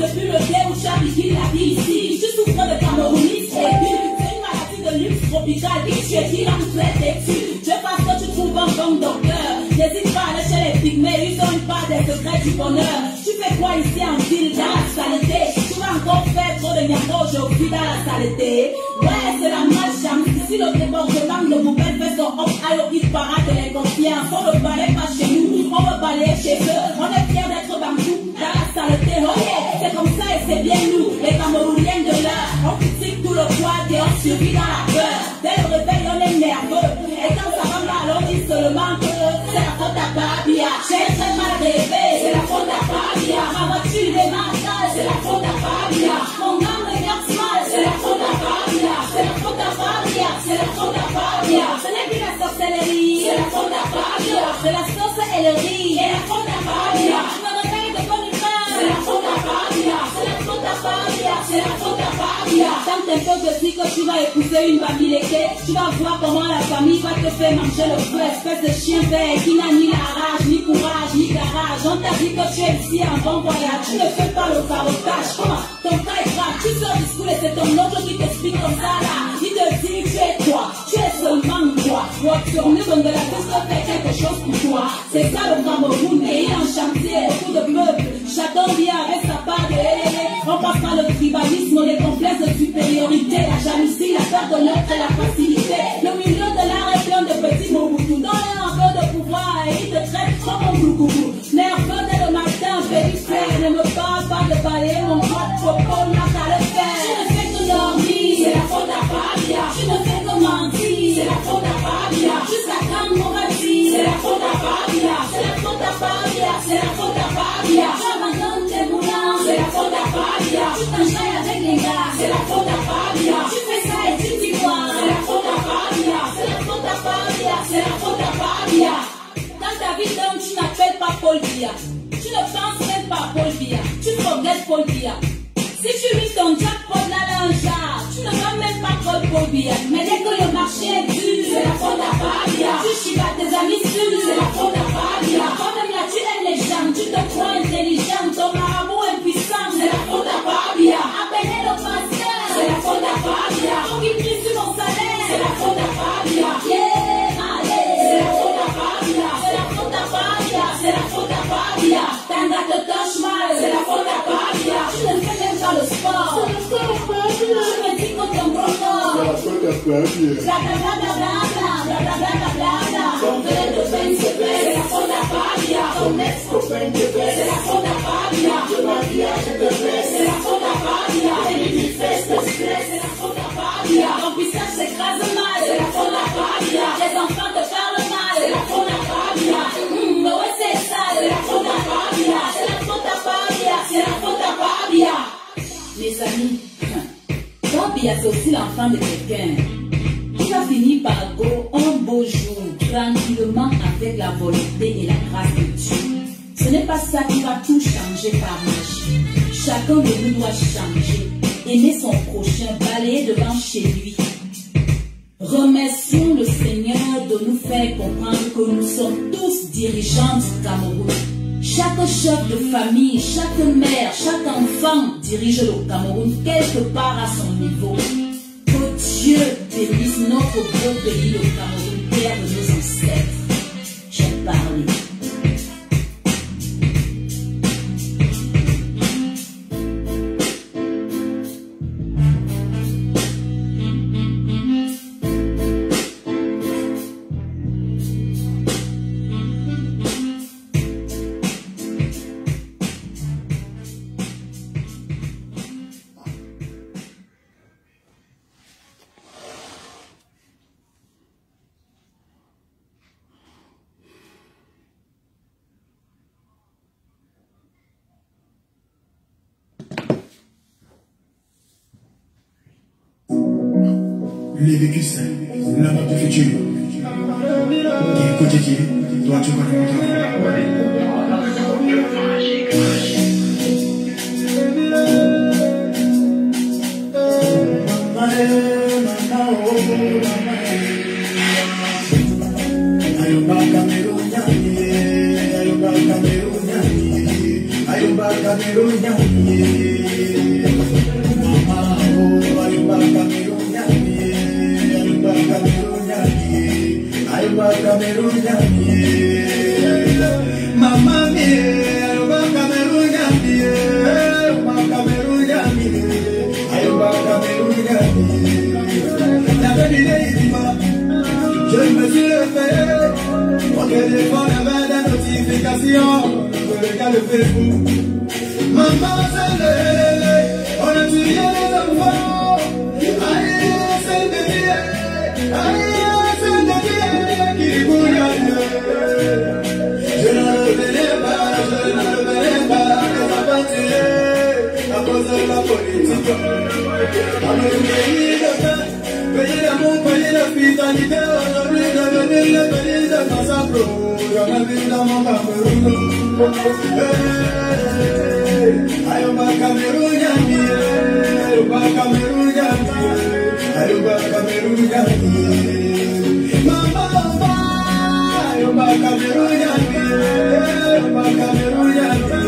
depuis le quai où Charlie qui l'a dit ici. Je souffre de camerounisme aigu. C'est une maladie de luxe tropicale qui tue, qui rend tout têtu. Je pense que tu trouves un bon docteur. N'hésite pas à aller chez les pygmées, ils ont une part des secrets du bonheur. Tu fais quoi ici en ville dans la saleté? Tu vas encore faire trop de nyako aujourd'hui dans la saleté. Ouais, c'est la malchance. Si le débordement de poubelle fait son hop, alors il parade de l'inconfiance. On ne balaye pas chez nous, on veut balayer chez eux. On est fiers d'être bambou dans la saleté. Oh yeah, c'est comme ça et c'est bien nous, les Camerouniens de l'heure. On critique tout le poids et on survit dans la peur. Dès le réveil, on est nerveux. Et quand ça va mal, on dit seulement que c'est la faute à Babia. J'ai très mal rêvé, c'est la faute à Babia. Ma voiture est mal, c'est la faute à Babia. Mon âme regarde mal, c'est la faute à Babia. C'est la faute à Babia, c'est la faute à Babia. Ce n'est plus la sorcellerie, c'est la faute à Babia. C'est la sorcellerie, et la faute à Babia. Je me réveille de bonne humeur, c'est la faute à Babia. C'est la faute à Babia, c'est la faute à Babia. Quand t'es peu petit que tu vas épouser une babiléquée, tu vas voir comment la famille va te faire manger le feu. Espèce de chien vert qui n'a ni la rage, ni courage, ni garage. On t'a dit que tu es ici en bon voyage, tu ne fais pas le carotage. Comment ton cas est grave, tu sors du school et c'est ton oncle qui t'explique comme ça là. Il te dit tu es toi, tu es seulement toi. Toi tu en es de la tête fait quelque chose pour toi. C'est ça le Cameroun, pays en chantier, beaucoup de peuples. Chacun vient avec sa part de on passe par le tribalisme, les complexes de supériorité, la jalousie, la perte de l'autre et la facilité. Le milieu de l'art est plein de petits mots-boutous. Donne un peu de pouvoir et il te traite comme un glougougou. Nerveux dès le matin, périphrère, ne me parle pas de balayer mon corps, propos, n'a qu'à le faire. Tu ne fais que dormir, c'est la faute à Babia. Tu ne fais que mentir, c'est la faute à Babia. Jusqu'à quand on va dire, c'est la faute à Babia. C'est la faute à Babia, c'est la faute à Babia. J'abandonne tes boulons, c'est la faute à Babia. Tu t'enjailles avec les gars, c'est la faute à Babia. Tu fais ça et tu dis quoi, c'est la faute à Babia. C'est la faute à Babia, c'est la faute à Babia. Dans ta vie d'homme, tu n'appelles pas Paul Biya. Tu ne penses même pas à Paul Biya. Tu regrettes Paul Biya. Si tu vis ton jackpot là dans un jar, tu ne vas même pas prendre Paul Biya. Mais dès que le marché est dur, c'est la faute à Babia. Tu chivates tes amis sûrs, c'est la faute à Babia. Toi-même là, tu aimes les gens, tu te crois intelligent, ton marabout impuissant, c'est la faute à Babia. Appelez le pasteur, c'est la faute à Babia. On qui prie sur mon salaire, c'est la faute à Babia. Yeah, allez, c'est la faute à Babia. C'est la faute à Babia, c'est la faute à Babia. Tanga te touche mal, c'est la faute à Babia. Tu ne fais même pas le sport, c'est la faute à Babia. Je me dis que ton broco, c'est la faute à Babia. Bla bla bla bla bla bla bla bla bla bla bla. Ton verre de pain se fait, c'est la faute à Babia. Ton ex-copain te fait, c'est la faute à Babia. Le mariage te fait, c'est la faute à Babia. Et les fesses te stressent, c'est la faute à Babia. Ton visage s'écrase mal, c'est la faute à Babia. Les enfants te parlent mal, c'est la faute à Babia. Ouais c'est ça, c'est la faute à Babia. C'est la faute à Babia, c'est la faute à Babia. Les amis, Babia c'est aussi l'enfant de quelqu'un. Tu vas finir par go un beau jour, tranquillement avec la volonté et la grâce de Dieu. Ce n'est pas ça qui va tout changer par magie. Chacun de nous doit changer, aimer son prochain, balayer devant chez lui. Remercions le Seigneur de nous faire comprendre que nous sommes tous dirigeants du Cameroun. Chaque chef de famille, chaque mère, chaque enfant dirige le Cameroun quelque part à son niveau. Que Dieu bénisse notre beau pays, le Cameroun, terre de nos ancêtres. J'ai parlé. Les vécus, la note du futur. Qui est côté qui, toi tu connais mon travail. Ayumba Cameroun, Je me suis levé pour que les fois la notification je regarde le Facebook. Maman c'est le on a tué les enfants. Aïe c'est de vie, aïe c'est de vie qui bouille à Dieu. Je ne le verrai pas que ça va tuer à cause de la politique. Dans le pays de paix, pays d'amour, pays de vitalité, aujourd'hui devenu le pays de Kassabro. J'en ai vu dans mon Cameroun. Ayoba Cameroun Yami, Ayoba Cameroun Yami, Ayoba Cameroun Yami. Mama, Ayoba Cameroun Yami, Ayoba Cameroun Yami,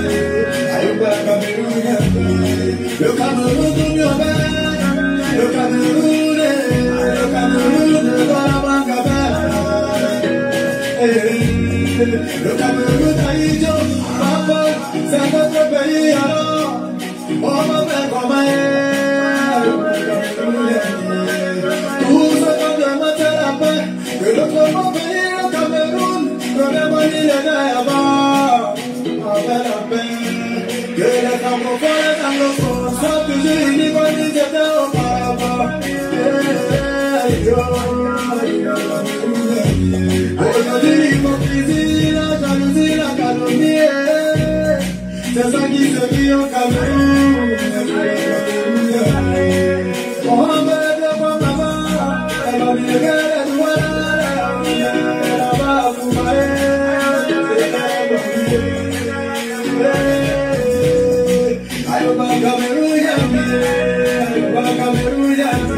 Ayoba Cameroun Yami. Le Cameroun du Mioben, le Cameroun, de la le Cameroun d'Aïdjo, papa, c'est notre pays alors. On va faire comme tout ce qu'on demande c'est la paix. Que notre bon pays, le Cameroun, que les moyens les là-bas. On fait la paix. Que les francophones, les anglophones soient toujours unis comme ils étaient auparavant. Aujourd'hui l'hypocrisie, la jalousie, la calomnie, c'est ça qui se vit au Cameroun. On va mettre le bon avant, elle va venir les doigts, elle va vous Ayoba Cameroun Yami, Ayoba Cameroun Yami.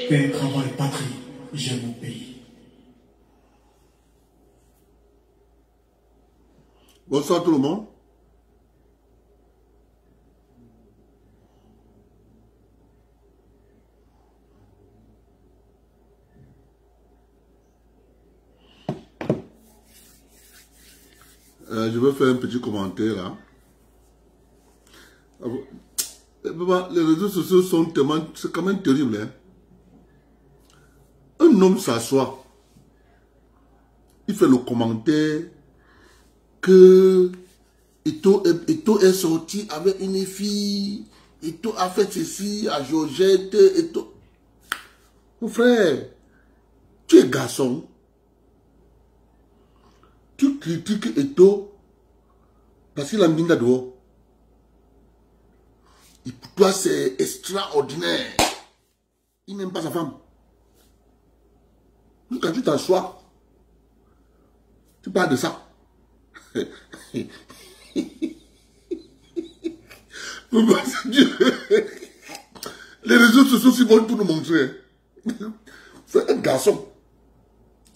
Père, travail, patrie, j'aime mon pays. Bonsoir tout le monde. Je vais faire un petit commentaire là. Les réseaux sociaux sont tellement... C'est quand même terrible. Hein? Un homme s'assoit. Il fait le commentaire que Eto'o est sorti avec une fille. Eto'o a fait ceci à Georgette. Eto'o... Mon frère, tu es garçon. Tu critiques Eto'o parce qu'il a mis dehors. Et pour toi, c'est extraordinaire. Il n'aime pas sa femme. Quand tu t'assois, tu parles de ça. Les réseaux sociaux, c'est bon pour nous montrer. C'est un garçon.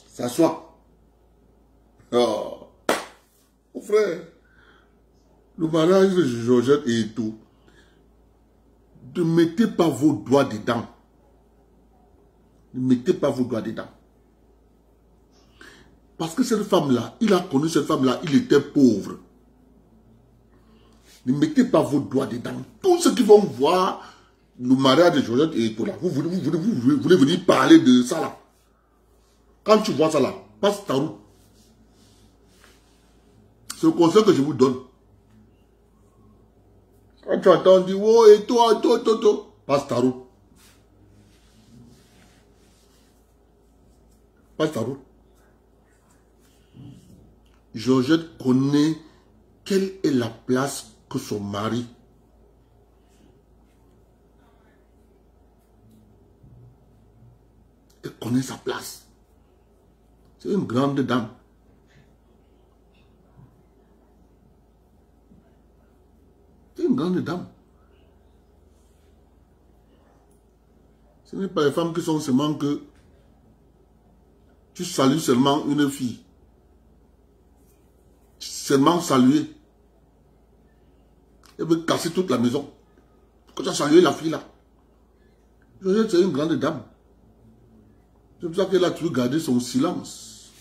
S'assoit. Oh. Mon frère, le mariage de Georgette et tout, ne mettez pas vos doigts dedans. Ne mettez pas vos doigts dedans. Parce que cette femme-là, il a connu cette femme-là, il était pauvre. Ne mettez pas vos doigts dedans. Tous ceux qui vont voir le mariage de Georgette et Paula, vous voulez venir parler de ça là. Quand tu vois ça là, passe ta route. C'est le conseil que je vous donne. Quand tu entends dire, oh, et toi, passe ta route. Passe ta route. Georgette connaît quelle est la place que son mari. Elle connaît sa place. C'est une grande dame. C'est une grande dame. Ce n'est pas les femmes qui sont seulement que tu salues seulement une fille. Seulement saluer. Elle veut casser toute la maison. Quand tu as salué la fille là. Georgette, c'est une grande dame. C'est pour ça qu'elle a toujours gardé son silence.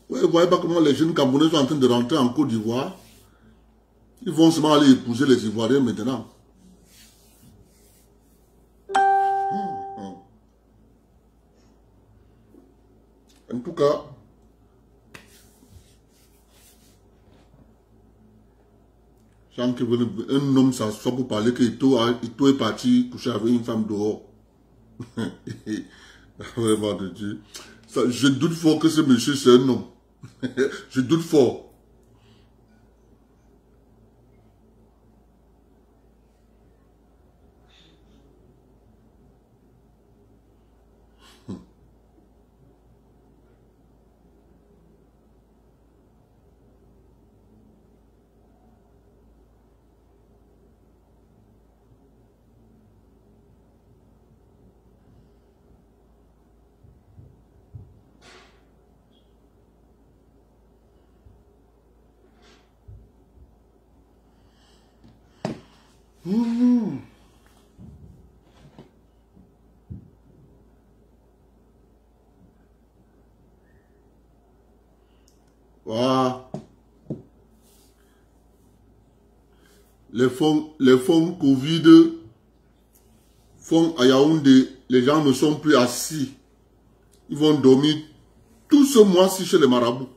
Vous ne voyez pas comment les jeunes Camerounais sont en train de rentrer en Côte d'Ivoire. Ils vont seulement aller épouser les Ivoiriens maintenant. En tout cas, un homme s'assoit pour parler que Ito est parti coucher avec une femme dehors. Vraiment de Dieu. Ça, je doute fort que ce monsieur c'est un homme. Je doute fort. Voilà. Les fonds Covid, fonds à Yaoundé, les gens ne sont plus assis. Ils vont dormir tout ce mois-ci chez les marabouts.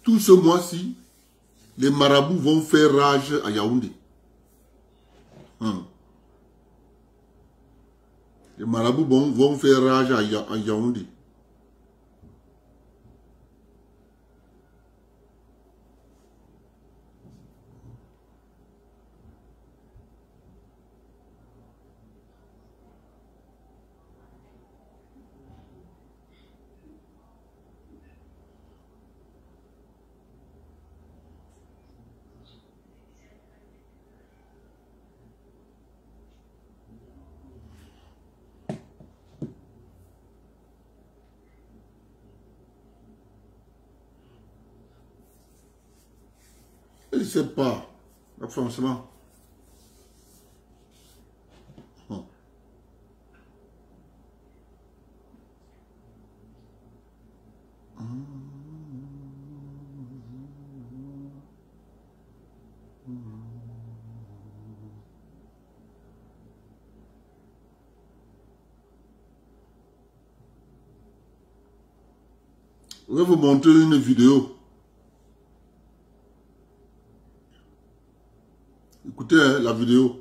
Tout ce mois-ci, les marabouts vont faire rage à Yaoundé. Les marabouts vont faire rage à Yaoundé. Je ne sais pas, franchement. Je vais vous montrer une vidéo. Écoutez la vidéo.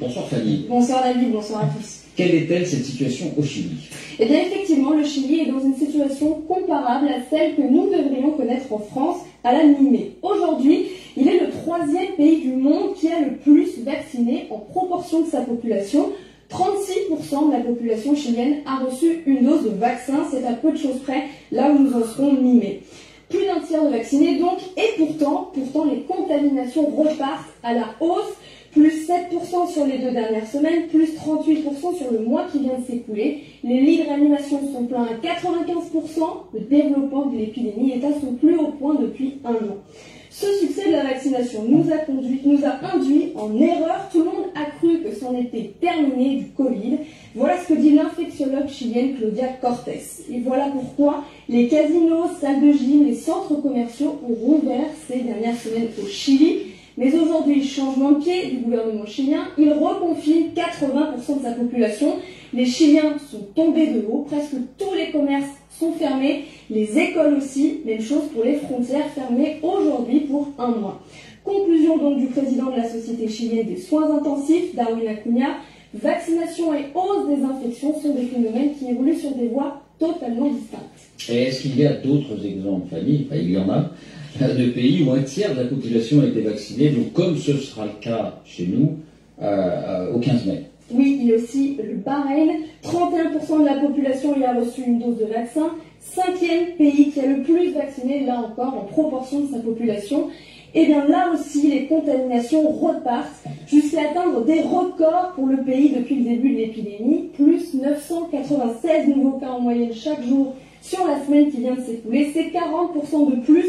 Bonsoir Fanny. Bonsoir David, bonsoir à tous. Quelle est-elle cette situation au Chili? Eh bien effectivement, le Chili est dans une situation comparable à celle que nous devrions connaître en France à la mi-mai. Aujourd'hui, il est le 3e pays du monde qui a le plus vacciné en proportion de sa population. 36% de la population chilienne a reçu une dose de vaccin, c'est à peu de choses près là où nous en serons mi-mai. Plus d'un tiers de vaccinés donc, et pourtant les contaminations repartent à la hausse, plus 7% sur les 2 dernières semaines, plus 38% sur le mois qui vient de s'écouler. Les lits de réanimation sont pleins à 95%, le développement de l'épidémie est à son plus haut point depuis 1 an. Ce succès de la vaccination nous a induit en erreur. Tout le monde a cru que c'en était terminé du Covid. Voilà ce que dit l'infectiologue chilienne Claudia Cortés. Et voilà pourquoi les casinos, salles de gym, les centres commerciaux ont rouvert ces dernières semaines au Chili. Mais aujourd'hui, changement de pied du gouvernement chilien, il reconfine 80% de sa population. Les Chiliens sont tombés de haut, presque tous les commerces sont fermés, les écoles aussi, même chose pour les frontières fermées aujourd'hui pour 1 mois. Conclusion donc du président de la Société chilienne des soins intensifs, Darwin Acuña, vaccination et hausse des infections sont des phénomènes qui évoluent sur des voies totalement distinctes. Et est-ce qu'il y a d'autres exemples, Fanny? Enfin, il y en a, de pays où un tiers de la population a été vaccinée, donc comme ce sera le cas chez nous, au 15 mai. Oui, il y a aussi le Bahreïn. 31% de la population y a reçu une dose de vaccin. 5e pays qui a le plus vacciné, là encore, en proportion de sa population. Et bien là aussi, les contaminations repartent jusqu'à atteindre des records pour le pays depuis le début de l'épidémie. Plus 996 nouveaux cas en moyenne chaque jour sur la semaine qui vient de s'écouler. C'est 40% de plus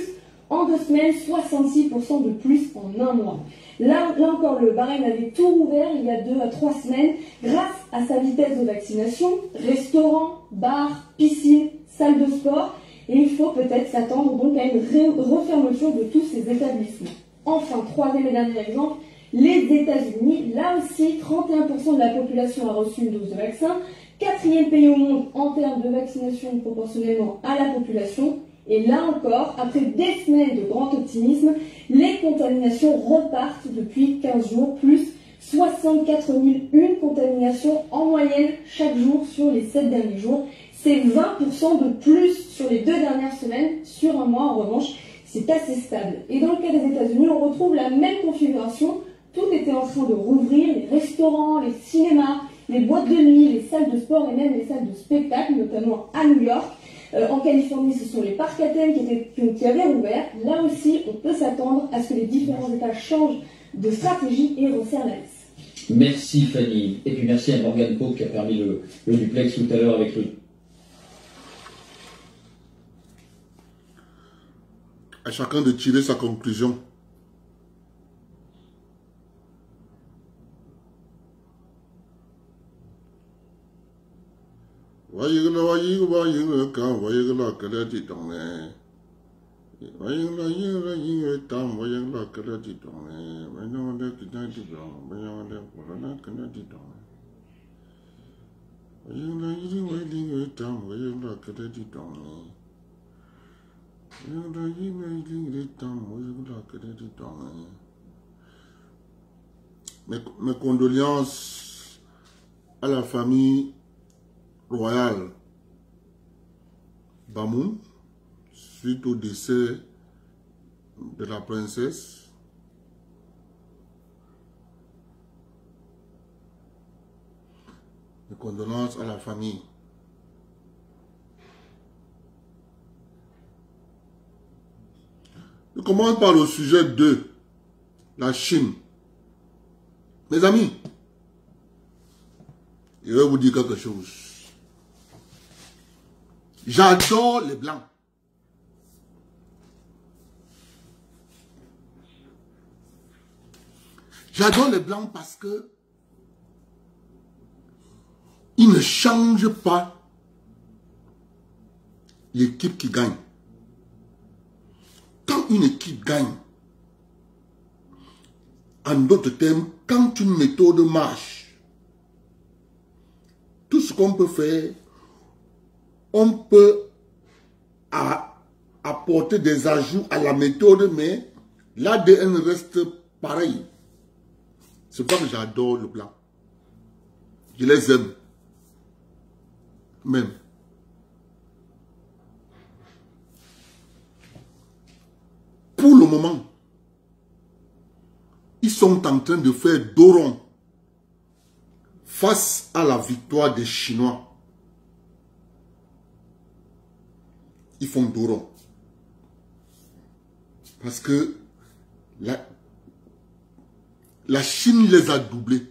en 2 semaines, 66% de plus en 1 mois. Là encore, le Bahreïn avait tout rouvert il y a 2 à 3 semaines grâce à sa vitesse de vaccination. Restaurants, bars, piscines, salles de sport. Et il faut peut-être s'attendre donc à une refermeture de tous ces établissements. Enfin, 3e et dernier exemple, les États-Unis. Là aussi, 31% de la population a reçu une dose de vaccin. 4e pays au monde en termes de vaccination proportionnellement à la population. Et là encore, après des semaines de grand optimisme, les contaminations repartent depuis 15 jours, plus 64 001 contaminations en moyenne chaque jour sur les 7 derniers jours. C'est 20% de plus sur les 2 dernières semaines. Sur 1 mois, en revanche, c'est assez stable. Et dans le cas des États-Unis, on retrouve la même configuration. Tout était en train de rouvrir, les restaurants, les cinémas, les boîtes de nuit, les salles de sport et même les salles de spectacle, notamment à New York. En Californie, ce sont les parcs à thème qui avaient rouvert. Là aussi, on peut s'attendre à ce que les différents États changent de stratégie et resserrent la vis. Merci Fanny. Et puis merci à Morgane Pau qui a permis le duplex tout à l'heure avec le... À chacun de tirer sa conclusion. Mes condoléances à la famille royale Bamou suite au décès de la princesse. Mes condoléances à la famille. Je commence par le sujet 2, la Chine. Mes amis, je vais vous dire quelque chose. J'adore les Blancs. J'adore les Blancs parce que ils ne changent pas l'équipe qui gagne. Quand une équipe gagne, en d'autres termes, quand une méthode marche, tout ce qu'on peut faire, on peut apporter des ajouts à la méthode, mais l'ADN reste pareil. C'est pour ça que j'adore le Blanc. Je les aime. Même. Pour le moment, ils sont en train de faire dos rond face à la victoire des Chinois. Ils font dos rond. Parce que la Chine les a doublés.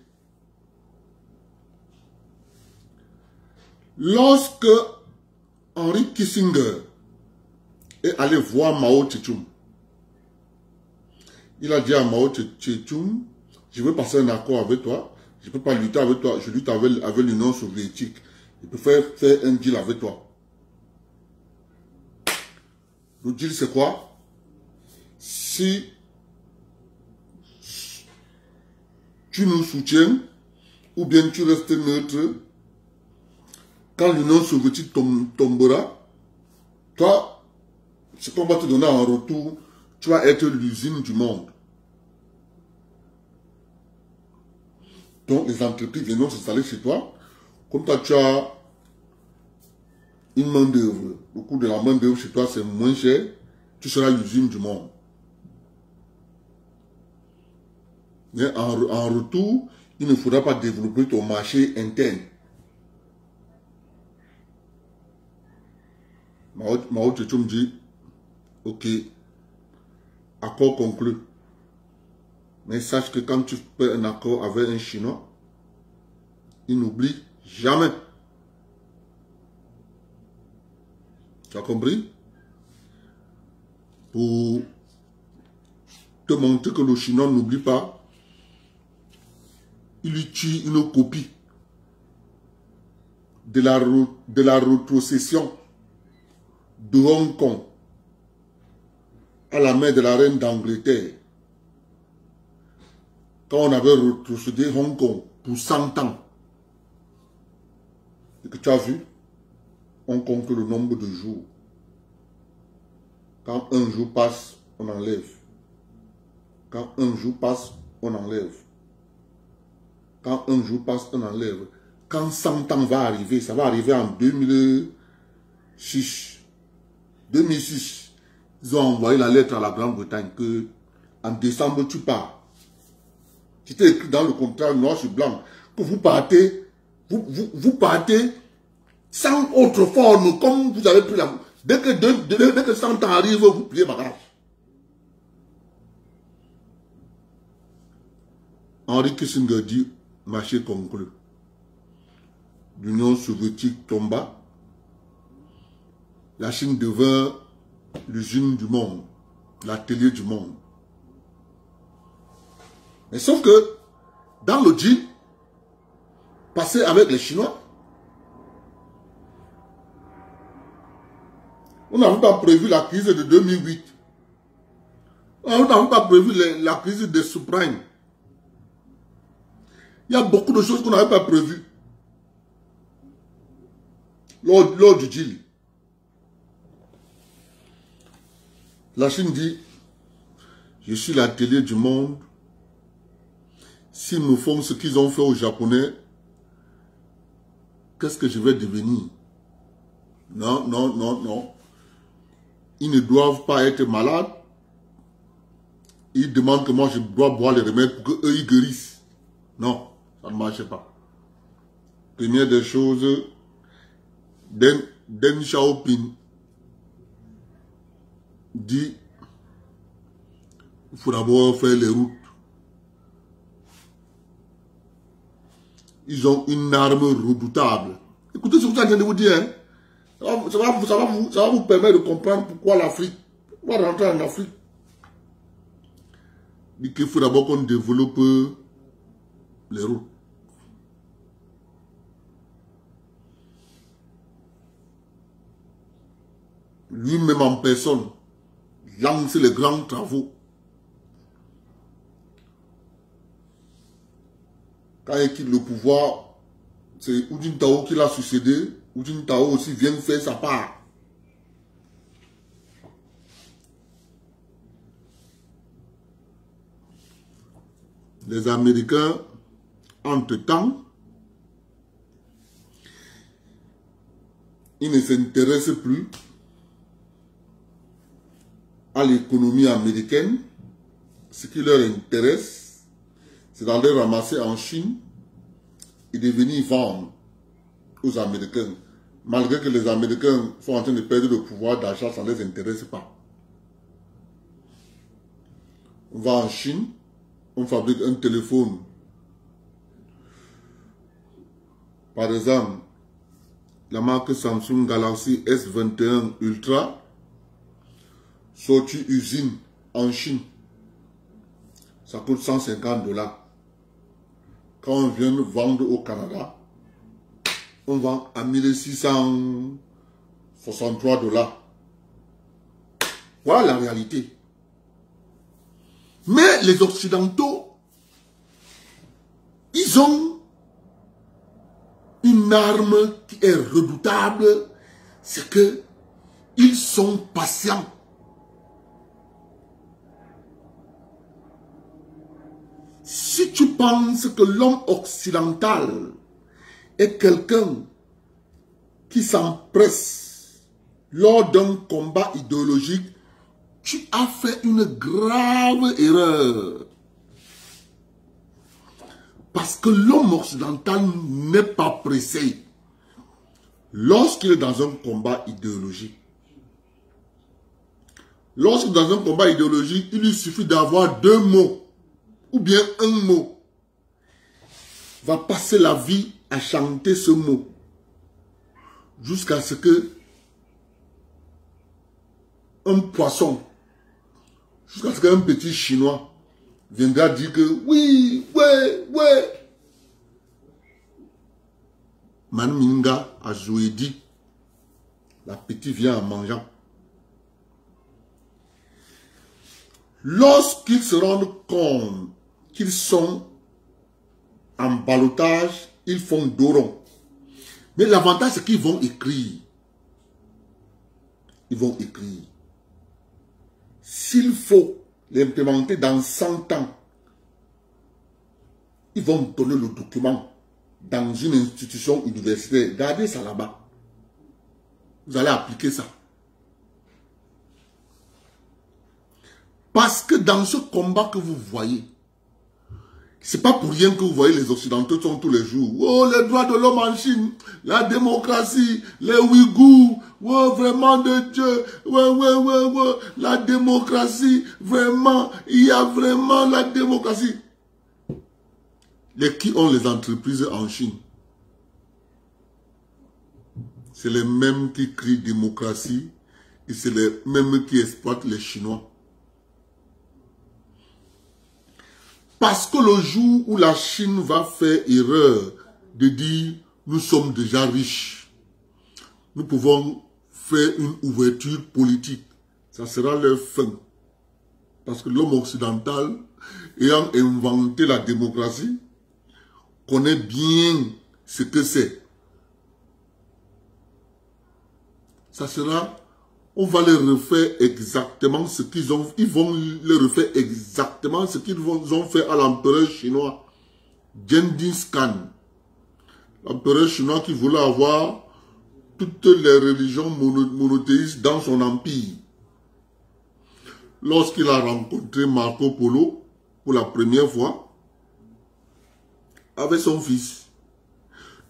Lorsque Henry Kissinger est allé voir Mao Tse-tung, Il a dit à Mao Tse-tung, je veux passer un accord avec toi. Je ne peux pas lutter avec toi. Je lutte avec l'Union soviétique. Je peux faire un deal avec toi. Le deal, c'est quoi? Si tu nous soutiens, ou bien tu restes neutre, quand l'Union soviétique tombera, toi, ce qu'on va te donner en retour, tu vas être l'usine du monde. Donc, les entreprises viendront s'installer chez toi. Comme toi, tu as une main d'œuvre. Le coût de la main d'œuvre chez toi, c'est moins cher. Tu seras l'usine du monde. Mais en retour, il ne faudra pas développer ton marché interne. Mao Tse-tung dit, ok, accord conclu. Mais sache que quand tu fais un accord avec un Chinois, il n'oublie jamais. Tu as compris? Pour te montrer que le Chinois n'oublie pas, il utilise une copie de la rétrocession de Hong Kong à la main de la reine d'Angleterre. Quand on avait rétrocédé Hong Kong pour 100 ans, et que tu as vu, on compte le nombre de jours. Quand un jour passe, on enlève. Quand un jour passe, on enlève. Quand un jour passe, on enlève. Quand 100 ans va arriver, ça va arriver en 2006. 2006, ils ont envoyé la lettre à la Grande-Bretagne que en décembre, tu pars. C'était écrit dans le contrat noir sur blanc que vous partez, vous partez sans autre forme, comme vous avez pris la... Dès que 100 ans arrive, vous pliez bagage. Henry Kissinger dit, marché conclu. L'Union soviétique tomba. La Chine devint l'usine du monde, l'atelier du monde. Mais sauf que, dans le deal, passé avec les Chinois, on n'avait pas prévu la crise de 2008. On n'avait pas prévu la crise des subprimes. Il y a beaucoup de choses qu'on n'avait pas prévues lors du deal. La Chine dit, je suis l'atelier du monde. S'ils me font ce qu'ils ont fait aux Japonais, qu'est-ce que je vais devenir? Non, non, non, non. Ils ne doivent pas être malades. Ils demandent que moi je dois boire les remèdes pour qu'eux ils guérissent. Non, ça ne marche pas. Première des choses, Deng Xiaoping dit, il faut d'abord faire les routes. Ils ont une arme redoutable. Écoutez ce que je suis en train de vous dire. Hein? Ça va vous permettre de comprendre pourquoi l'Afrique, pourquoi rentrer en Afrique. Il dit qu'il faut d'abord qu'on développe les routes. Lui-même en personne, lance les grands travaux. Quand il quitte le pouvoir, c'est Hu Jintao qui l'a succédé. Hu Jintao aussi vient faire sa part. Les Américains, entre-temps, ils ne s'intéressent plus à l'économie américaine. Ce qui leur intéresse, c'est d'aller ramasser en Chine et de venir vendre aux Américains. Malgré que les Américains sont en train de perdre le pouvoir d'achat, ça ne les intéresse pas. On va en Chine, on fabrique un téléphone. Par exemple, la marque Samsung Galaxy S21 Ultra, sortie usine en Chine. ça coûte 150 $. Quand on vient vendre au Canada, on vend à 1663 $. Voilà la réalité. Mais les Occidentaux, ils ont une arme qui est redoutable, c'est que ils sont patients. Si tu penses que l'homme occidental est quelqu'un qui s'empresse lors d'un combat idéologique, tu as fait une grave erreur. Parce que l'homme occidental n'est pas pressé lorsqu'il est dans un combat idéologique. Lorsqu'il est dans un combat idéologique, il lui suffit d'avoir 2 mots ou bien un mot. Il va passer la vie à chanter ce mot jusqu'à ce que un poisson, jusqu'à ce qu'un petit Chinois viendra dire que oui, ouais, ouais. Manminga a joué dit, la petite vient en mangeant. Lorsqu'ils se rendent compte qu'ils sont en ballottage, ils font dos rond. Mais l'avantage, c'est qu'ils vont écrire. Ils vont écrire. S'il faut l'implémenter dans 100 ans, ils vont donner le document dans une institution universitaire. Gardez ça là-bas. Vous allez appliquer ça. Parce que dans ce combat que vous voyez, c'est pas pour rien que vous voyez les Occidentaux sont tous les jours. Oh, les droits de l'homme en Chine, la démocratie, les Ouïghours, oh, vraiment de Dieu, ouais, la démocratie, vraiment, il y a vraiment la démocratie. Les qui ont les entreprises en Chine? C'est les mêmes qui crient démocratie et c'est les mêmes qui exploitent les Chinois. Parce que le jour où la Chine va faire erreur de dire nous sommes déjà riches, nous pouvons faire une ouverture politique, ça sera leur fin. Parce que l'homme occidental, ayant inventé la démocratie, connaît bien ce que c'est. Ça sera, on va les refaire exactement ce qu'ils ont, ils vont les refaire exactement ce qu'ils ont fait à l'empereur chinois, Genghis Khan. L'empereur chinois qui voulait avoir toutes les religions monothéistes dans son empire. Lorsqu'il a rencontré Marco Polo pour la première fois, avec son fils.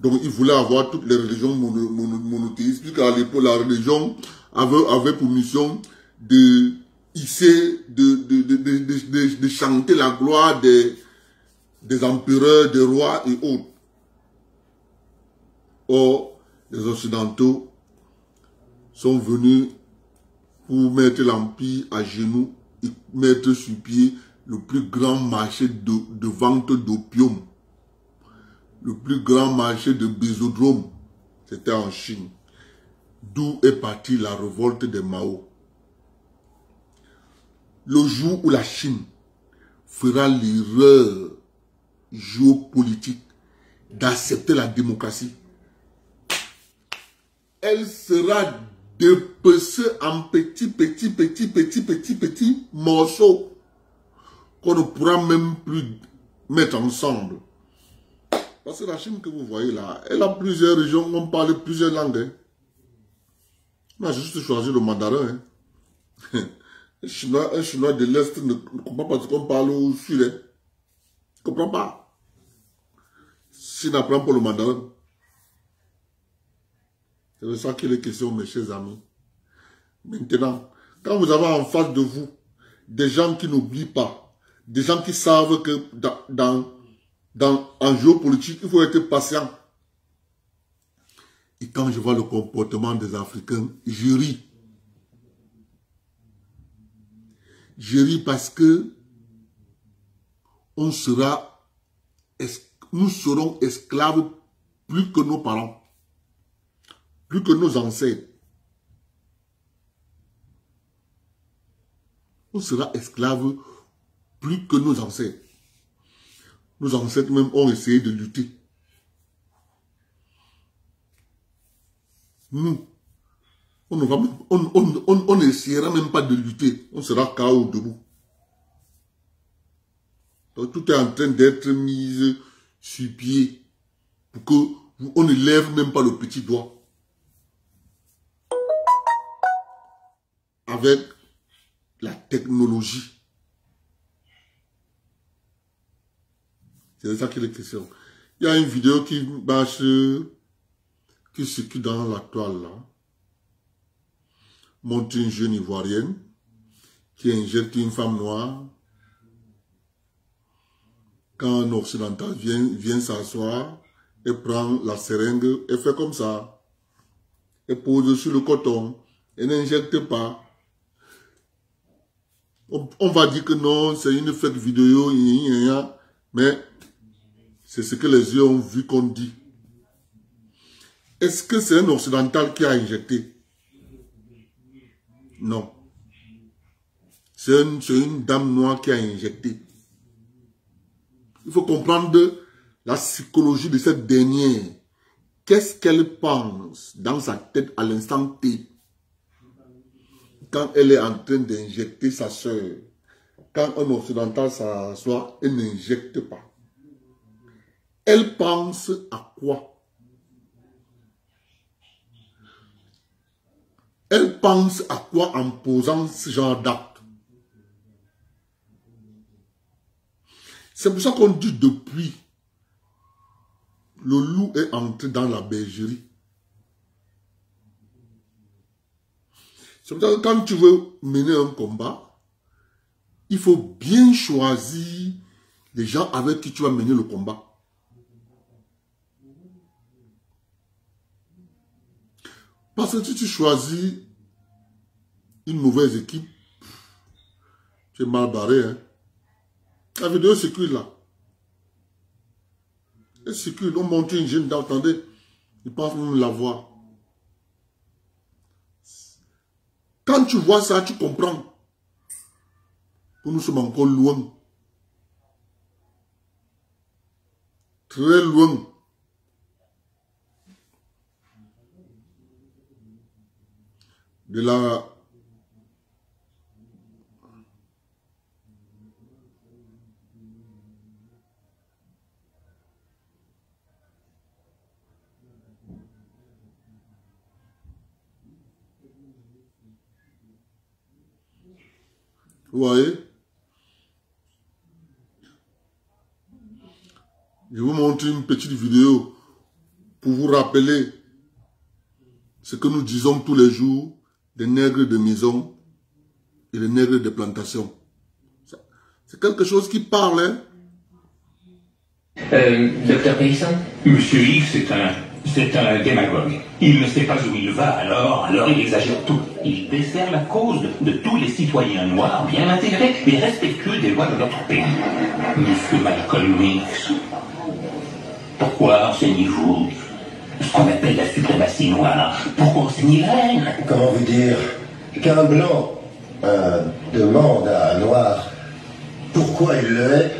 Donc il voulait avoir toutes les religions monothéistes, puisqu'à l'époque la religion avait pour mission de hisser, de chanter la gloire des empereurs, des rois et autres. Or, les Occidentaux sont venus pour mettre l'empire à genoux et mettre sur pied le plus grand marché de vente d'opium. Le plus grand marché de bésodrome, c'était en Chine. D'où est partie la révolte des Mao. Le jour où la Chine fera l'erreur géopolitique d'accepter la démocratie, elle sera dépecée en petits morceaux qu'on ne pourra même plus mettre ensemble. Parce que la Chine que vous voyez là, elle a plusieurs régions, on parle plusieurs langues. Hein. On a juste choisi le mandarin. Hein. Un Chinois de l'Est ne comprend pas ce qu'on parle au Sud. Hein. Il ne comprend pas. S'il n'apprend pas le mandarin. C'est de ça qu'il est question, mes chers amis. Maintenant, quand vous avez en face de vous des gens qui n'oublient pas, des gens qui savent que en géopolitique, il faut être patient. Et quand je vois le comportement des Africains, je ris. Je ris parce que nous serons esclaves plus que nos parents, plus que nos ancêtres. On sera esclaves plus que nos ancêtres. Nos ancêtres même ont essayé de lutter. Nous, on n'essayera même pas de lutter. On sera KO debout. Donc tout est en train d'être mis sur pied pour qu'on ne lève même pas le petit doigt. Avec la technologie. C'est de ça qu'il est question. Il y a une vidéo qui marche, qui circule dans la toile là. Montre une jeune ivoirienne qui injecte une femme noire. Quand un occidental vient s'asseoir et prend la seringue et fait comme ça. Et pose sur le coton et n'injecte pas. On va dire que non, c'est une fake vidéo, mais c'est ce que les yeux ont vu qu'on dit. Est-ce que c'est un occidental qui a injecté? Non. C'est une dame noire qui a injecté. Il faut comprendre la psychologie de cette dernière. Qu'est-ce qu'elle pense dans sa tête à l'instant T? Quand elle est en train d'injecter sa soeur. Quand un occidental s'assoit, elle n'injecte pas. Elle pense à quoi? Elle pense à quoi en posant ce genre d'acte? C'est pour ça qu'on dit depuis, le loup est entré dans la bergerie. C'est pour ça que quand tu veux mener un combat, il faut bien choisir les gens avec qui tu vas mener le combat. Parce que si tu choisis une mauvaise équipe, tu es mal barré. Hein? La vidéo circule là. Elle circule, on monte une jeune dame, attendez, ils pensent même la voir. Quand tu vois ça, tu comprends que nous sommes encore loin. Très loin. De la... Vous voyez? Je vous montre une petite vidéo pour vous rappeler ce que nous disons tous les jours des nègres de maison et les nègres de plantation. C'est quelque chose qui parle, hein? Docteur Payson? Monsieur X c'est un démagogue. Il ne sait pas où il va, alors il exagère tout. Il dessert la cause de tous les citoyens noirs bien intégrés et respectueux des lois de notre pays. Monsieur Malcolm X, pourquoi enseignez-vous ce qu'on appelle la suprématie noire? Pourquoi enseignez la haine? Comment vous dire qu'un blanc demande à un noir pourquoi il le hait?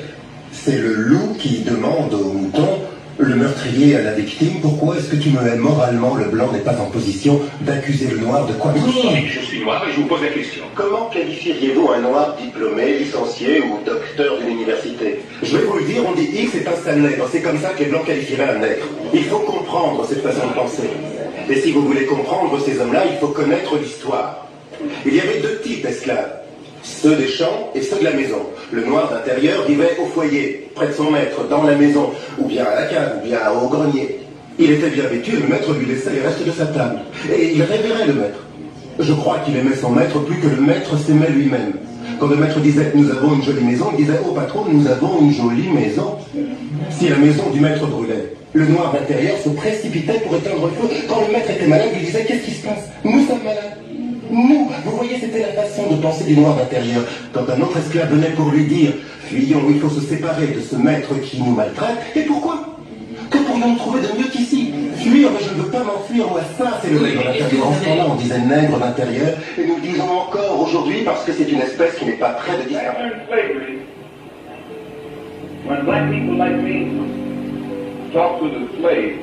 C'est le loup qui demande au mouton, le meurtrier à la victime, pourquoi est-ce que tu me hais moralement? Le blanc n'est pas en position d'accuser le noir de quoi que ce soit. Je suis noir et je vous pose la question. Comment qualifieriez-vous un noir diplômé, licencié ou docteur d'une université? Je vais vous le dire, on dit X est un sale nègre. C'est comme ça que les blancs qualifieraient un nègre. Il faut comprendre cette façon de penser. Et si vous voulez comprendre ces hommes-là, il faut connaître l'histoire. Il y avait deux types d'esclaves. Ceux des champs et ceux de la maison. Le noir d'intérieur vivait au foyer, près de son maître, dans la maison, ou bien à la cave, ou bien au grenier. Il était bien vêtu, le maître lui laissait les restes de sa table. Et il révérait le maître. Je crois qu'il aimait son maître plus que le maître s'aimait lui-même. Quand le maître disait « nous avons une jolie maison », il disait « oh patron, nous avons une jolie maison ». Si la maison du maître brûlait, le noir d'intérieur se précipitait pour éteindre le feu. Quand le maître était malade, il disait « qu'est-ce qui se passe? Nous sommes malades ». Nous, vous voyez, c'était la façon de penser du noir d'intérieur. Quand un autre esclave venait pour lui dire « Fuyons, il faut se séparer de ce maître qui nous maltraite », et pourquoi? Que pourrions-nous trouver de mieux qu'ici? Fuir, mais je ne veux pas m'enfuir, moi, ça, c'est le nègre d'intérieur. En ce temps-là, on disait nègre d'intérieur, et nous le disons encore aujourd'hui parce que c'est une espèce qui n'est pas près de disparaître. When black people like me talk to the slaves,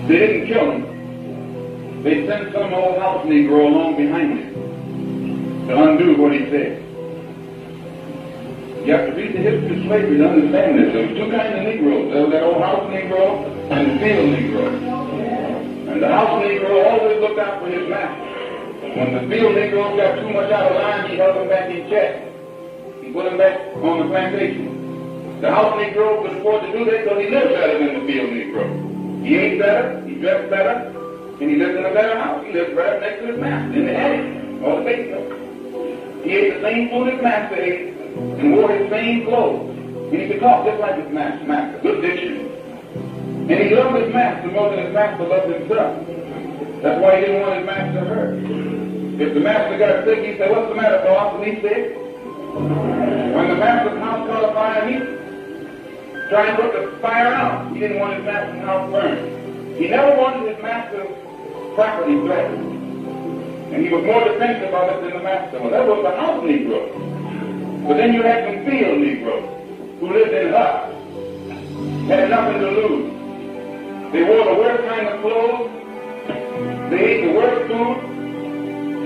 they didn't kill him. They sent some old house Negro along behind him to undo what he said. You have to read the history of slavery to understand this. There was two kinds of Negroes. There was that old house Negro and the field Negro. And the house Negro always looked out for his master. When the field Negro got too much out of line, he held him back in check. He put him back on the plantation. The house Negro could afford to do that because he lived better than the field Negro. He ate better, he dressed better, and he lived in a better house. He lived right next to his master, in the attic, or the basement. He ate the same food his master ate, and wore his same clothes. And he could talk just like his master, good diction. And he loved his master more than his master loved himself. That's why he didn't want his master hurt. If the master got sick, he said, "What's the matter, boss?" And he said, when the master's house caught a fire, he tried to put the fire out. He didn't want his master's house burned. He never wanted his master's property threatened. And he was more defensive of it than the master was. That was the house Negro. But then you had some field Negroes who lived in huts, had nothing to lose. They wore the worst kind of clothes, they ate the worst food,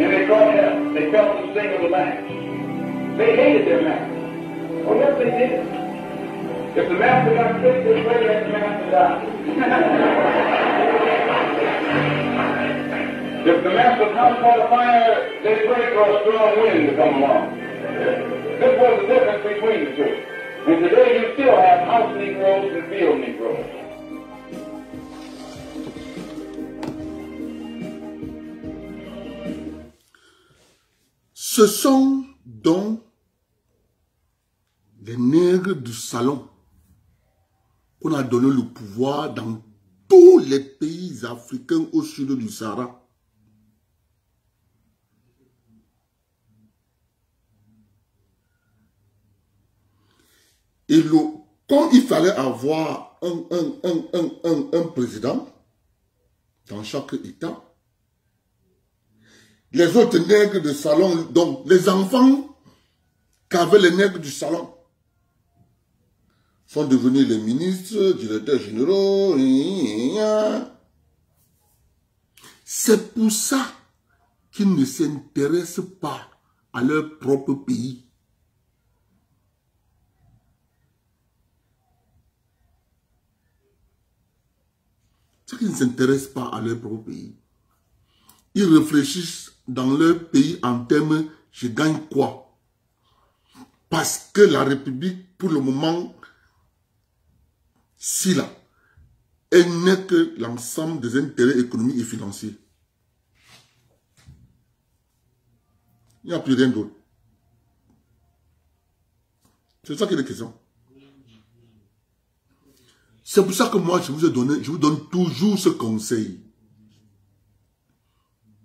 and they caught hell. They felt the sting of the lash. They hated their master. Oh yes, they did. If the master got sick, they prayed that the master died. If the master's house caught a fire, they prayed for a strong wind to come along. This was the difference between the two. And today you still have house Negroes and field Negroes. Ce sont donc les nègres du salon qu'on a donné le pouvoir dans tous les pays africains au sud du Sahara. Et comme il fallait avoir un président dans chaque État, les autres nègres de salon, donc les enfants qu'avaient les nègres du salon, sont devenus les ministres, directeurs généraux. C'est pour ça qu'ils ne s'intéressent pas à leur propre pays. C'est qu'ils ne s'intéressent pas à leur propre pays. Ils réfléchissent dans leur pays en termes « je gagne quoi ?» Parce que la République, pour le moment, si là, elle n'est que l'ensemble des intérêts économiques et financiers. Il n'y a plus rien d'autre. C'est ça qui est la question. C'est pour ça que moi, je vous donne toujours ce conseil.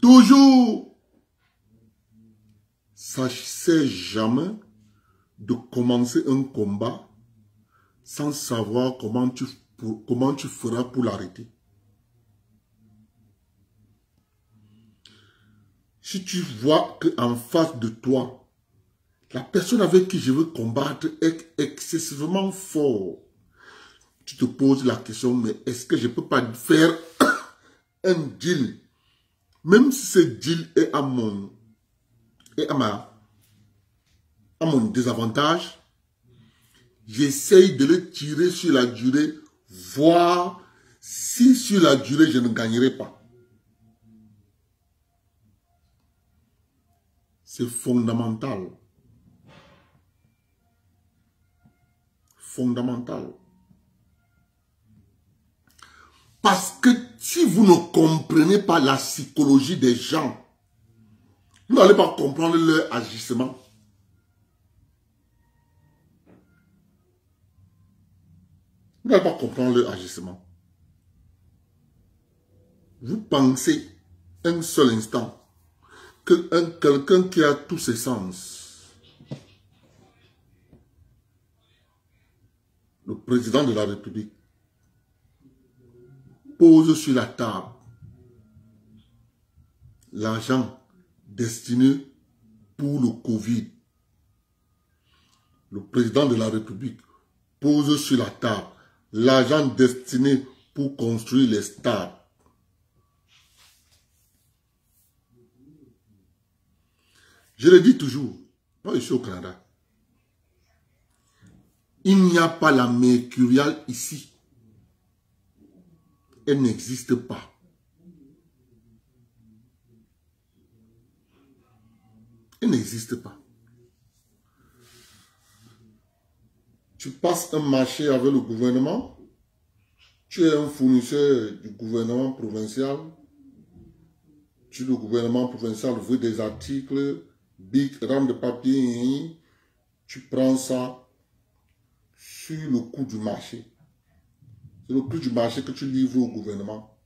Toujours. Sachez jamais de commencer un combat sans savoir comment tu feras pour l'arrêter. Si tu vois qu'en face de toi, la personne avec qui je veux combattre est excessivement fort, tu te poses la question, mais est-ce que je ne peux pas faire un deal, même si ce deal est à mon désavantage, j'essaye de le tirer sur la durée, voir si sur la durée je ne gagnerai pas. C'est fondamental. Fondamental. Parce que si vous ne comprenez pas la psychologie des gens, vous n'allez pas comprendre leur agissement. Vous n'allez pas comprendre leur agissement. Vous pensez un seul instant quelqu'un qui a tous ses sens, le président de la République, pose sur la table l'argent destiné pour le Covid. Le président de la République pose sur la table l'argent destiné pour construire les stades. Je le dis toujours, moi je suis au Canada. Il n'y a pas la mercuriale ici. Elle n'existe pas. Elle n'existe pas. Tu passes un marché avec le gouvernement, tu es un fournisseur du gouvernement provincial, le gouvernement provincial veut des articles, big, rames de papier, tu prends ça sur le coût du marché. C'est le prix du marché que tu livres au gouvernement.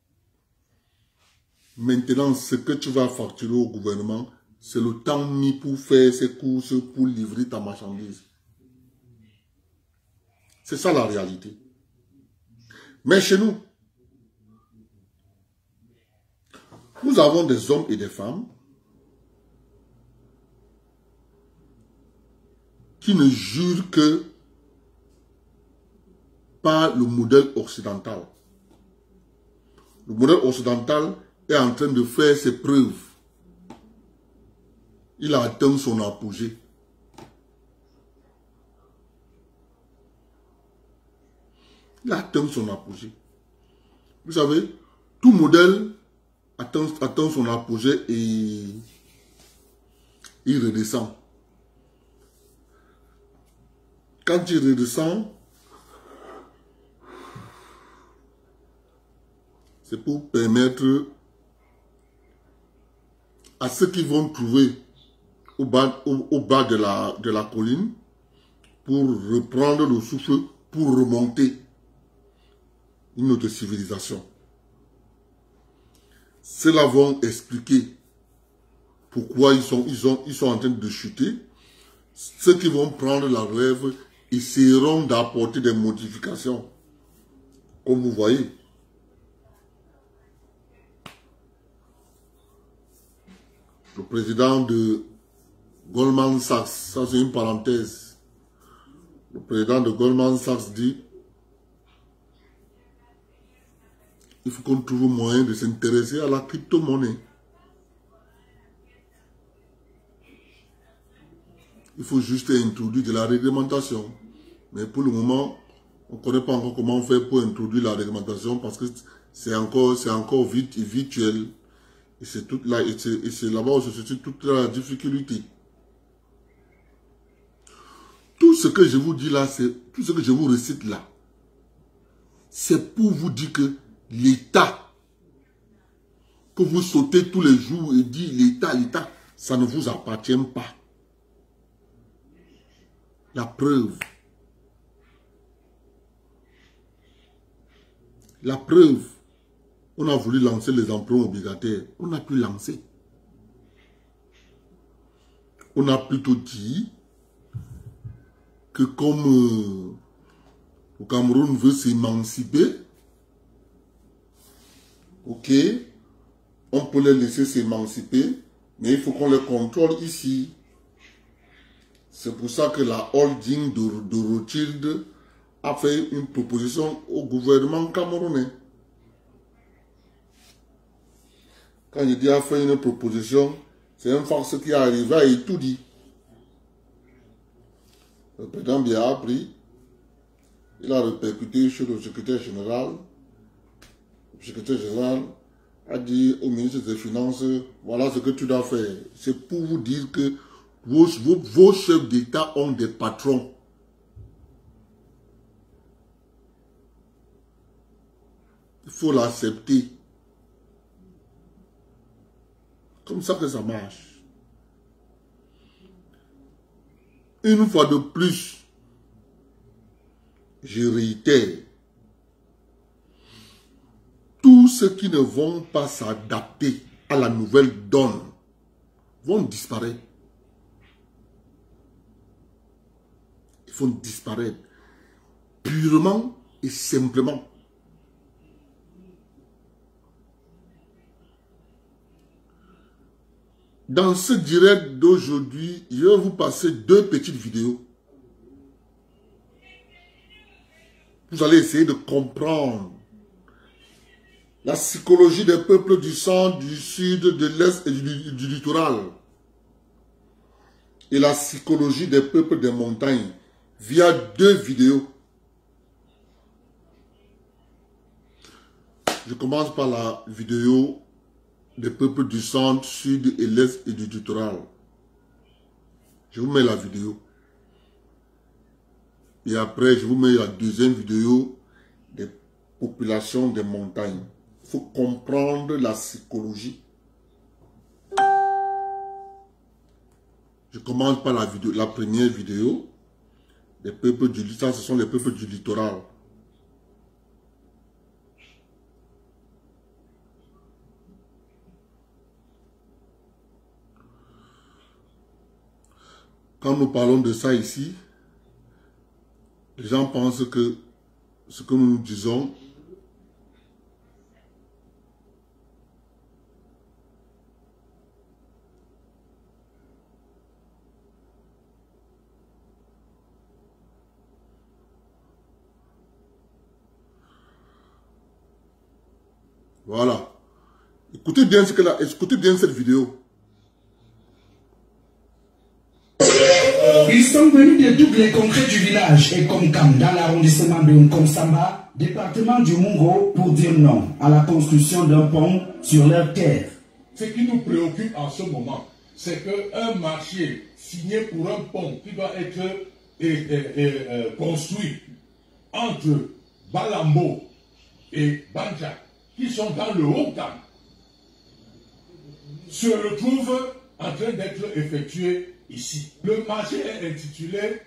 Maintenant, ce que tu vas facturer au gouvernement, c'est le temps mis pour faire ces courses, pour livrer ta marchandise. C'est ça la réalité. Mais chez nous, nous avons des hommes et des femmes qui ne jurent que par le modèle occidental. Le modèle occidental est en train de faire ses preuves. Il a atteint son apogée. Il a atteint son apogée. Vous savez, tout modèle atteint son apogée et il redescend. Quand il redescend, c'est pour permettre à ceux qui vont trouver au bas de la colline pour reprendre le souffle, pour remonter une autre civilisation. Cela vont expliquer pourquoi ils sont en train de chuter. Ceux qui vont prendre la relève essaieront d'apporter des modifications. Comme vous voyez. Le président de Goldman Sachs, ça c'est une parenthèse. Le président de Goldman Sachs dit il faut qu'on trouve un moyen de s'intéresser à la crypto-monnaie. Il faut juste introduire de la réglementation. Mais pour le moment, on ne connaît pas encore comment faire pour introduire la réglementation parce que c'est encore virtuel. Et c'est là-bas où se situe toute la difficulté. Tout ce que je vous dis là, tout ce que je vous récite là, c'est pour vous dire que l'État, que vous sautez tous les jours et dites l'État, ça ne vous appartient pas. La preuve. La preuve. On a voulu lancer les emprunts obligataires. On a pu lancer. On a plutôt dit que comme le Cameroun veut s'émanciper, ok, on peut les laisser s'émanciper, mais il faut qu'on les contrôle ici. C'est pour ça que la holding de Rothschild a fait une proposition au gouvernement camerounais. Quand je dis a fait une proposition, c'est un farce qui est arrivé et tout dit. Le président Biya a pris, il a répercuté sur le secrétaire général. Le secrétaire général a dit au ministre des Finances, voilà ce que tu dois faire. C'est pour vous dire que vos chefs d'État ont des patrons. Il faut l'accepter. Comme ça que ça marche. Une fois de plus, je réitère, tous ceux qui ne vont pas s'adapter à la nouvelle donne vont disparaître. Ils vont disparaître. Purement et simplement. Dans ce direct d'aujourd'hui, je vais vous passer 2 petites vidéos. Vous allez essayer de comprendre la psychologie des peuples du centre, du sud, de l'est et du littoral. Et la psychologie des peuples des montagnes via 2 vidéos. Je commence par la vidéo des peuples du centre, sud et l'est et du littoral. Je vous mets la vidéo. Et après, je vous mets la deuxième vidéo des populations des montagnes. Il faut comprendre la psychologie. Je commence par la première vidéo des peuples du littoral. Ce sont les peuples du littoral. Quand nous parlons de ça ici, les gens pensent que ce que nous disons voilà. Écoutez bien cette vidéo. Ils sont venus de tous les contrées du village et Komkam dans l'arrondissement de Nkomsamba, département du Mungo, pour dire non à la construction d'un pont sur leur terre. Ce qui nous préoccupe en ce moment, c'est qu'un marché signé pour un pont qui doit être construit entre Balambo et Banja, qui sont dans le Haut-Kam, se retrouve en train d'être effectué ici. Le marché est intitulé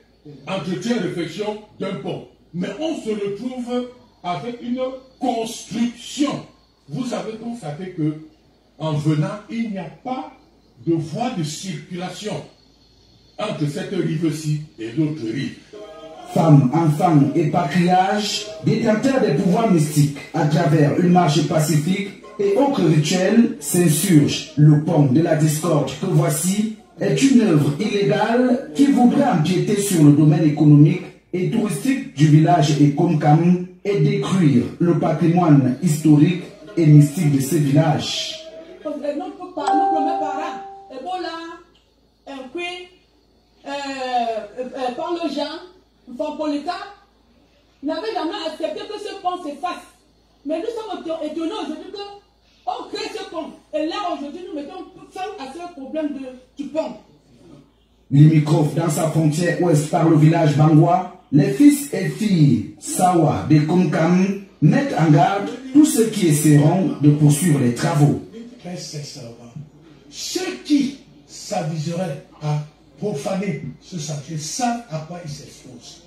Entretien-réflexion d'un pont. Mais on se retrouve avec une construction. Vous avez constaté que, en venant, il n'y a pas de voie de circulation entre cette rive-ci et l'autre rive. Femmes, enfants et patriarches, détenteurs des pouvoirs mystiques, à travers une marche pacifique et autres rituels, s'insurgent. Le pont de la discorde que voici est une œuvre illégale qui voudrait empiéter sur le domaine économique et touristique du village et Komkam et détruire le patrimoine historique et mystique de ces villages. Notre premier parent, Ebola, Paulo Jean, Fampolika, n'avait jamais accepté que ce pont s'efface. Mais nous sommes étonnés aujourd'hui qu'on crée ce pont. Et là, aujourd'hui, nous mettons fin à ce problème du pont. Limitrophe dans sa frontière ouest par le village Bangwa, les fils et filles Sawa de Komkam mettent en garde tous ceux qui essaieront de poursuivre les travaux. Très sincèrement, ceux qui s'aviseraient à profaner ce sentier savent à quoi ils s'exposent.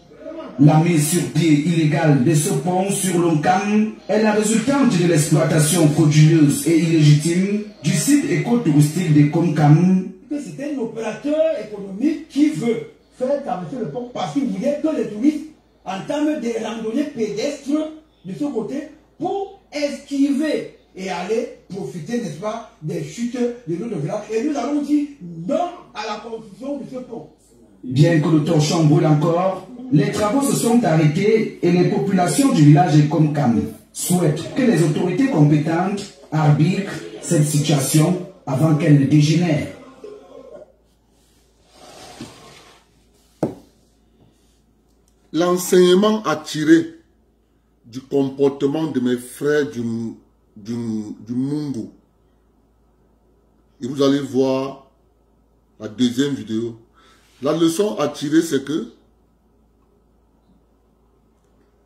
La mise sur pied illégale de ce pont sur l'Onkam est la résultante de l'exploitation frauduleuse et illégitime du site écotouristique de Komkam. C'est un opérateur économique qui veut faire traverser le pont parce qu'il voulait que les touristes entament des randonnées pédestres de ce côté pour esquiver et aller profiter, n'est-ce pas, des chutes de notre village. Et nous avons dit non à la construction de ce pont. Bien que le torchon brûle encore, les travaux se sont arrêtés et les populations du village de Komkam souhaitent que les autorités compétentes arbitrent cette situation avant qu'elle ne dégénère. L'enseignement à tirer du comportement de mes frères du Mungo. Et vous allez voir la deuxième vidéo. La leçon à tirer, c'est que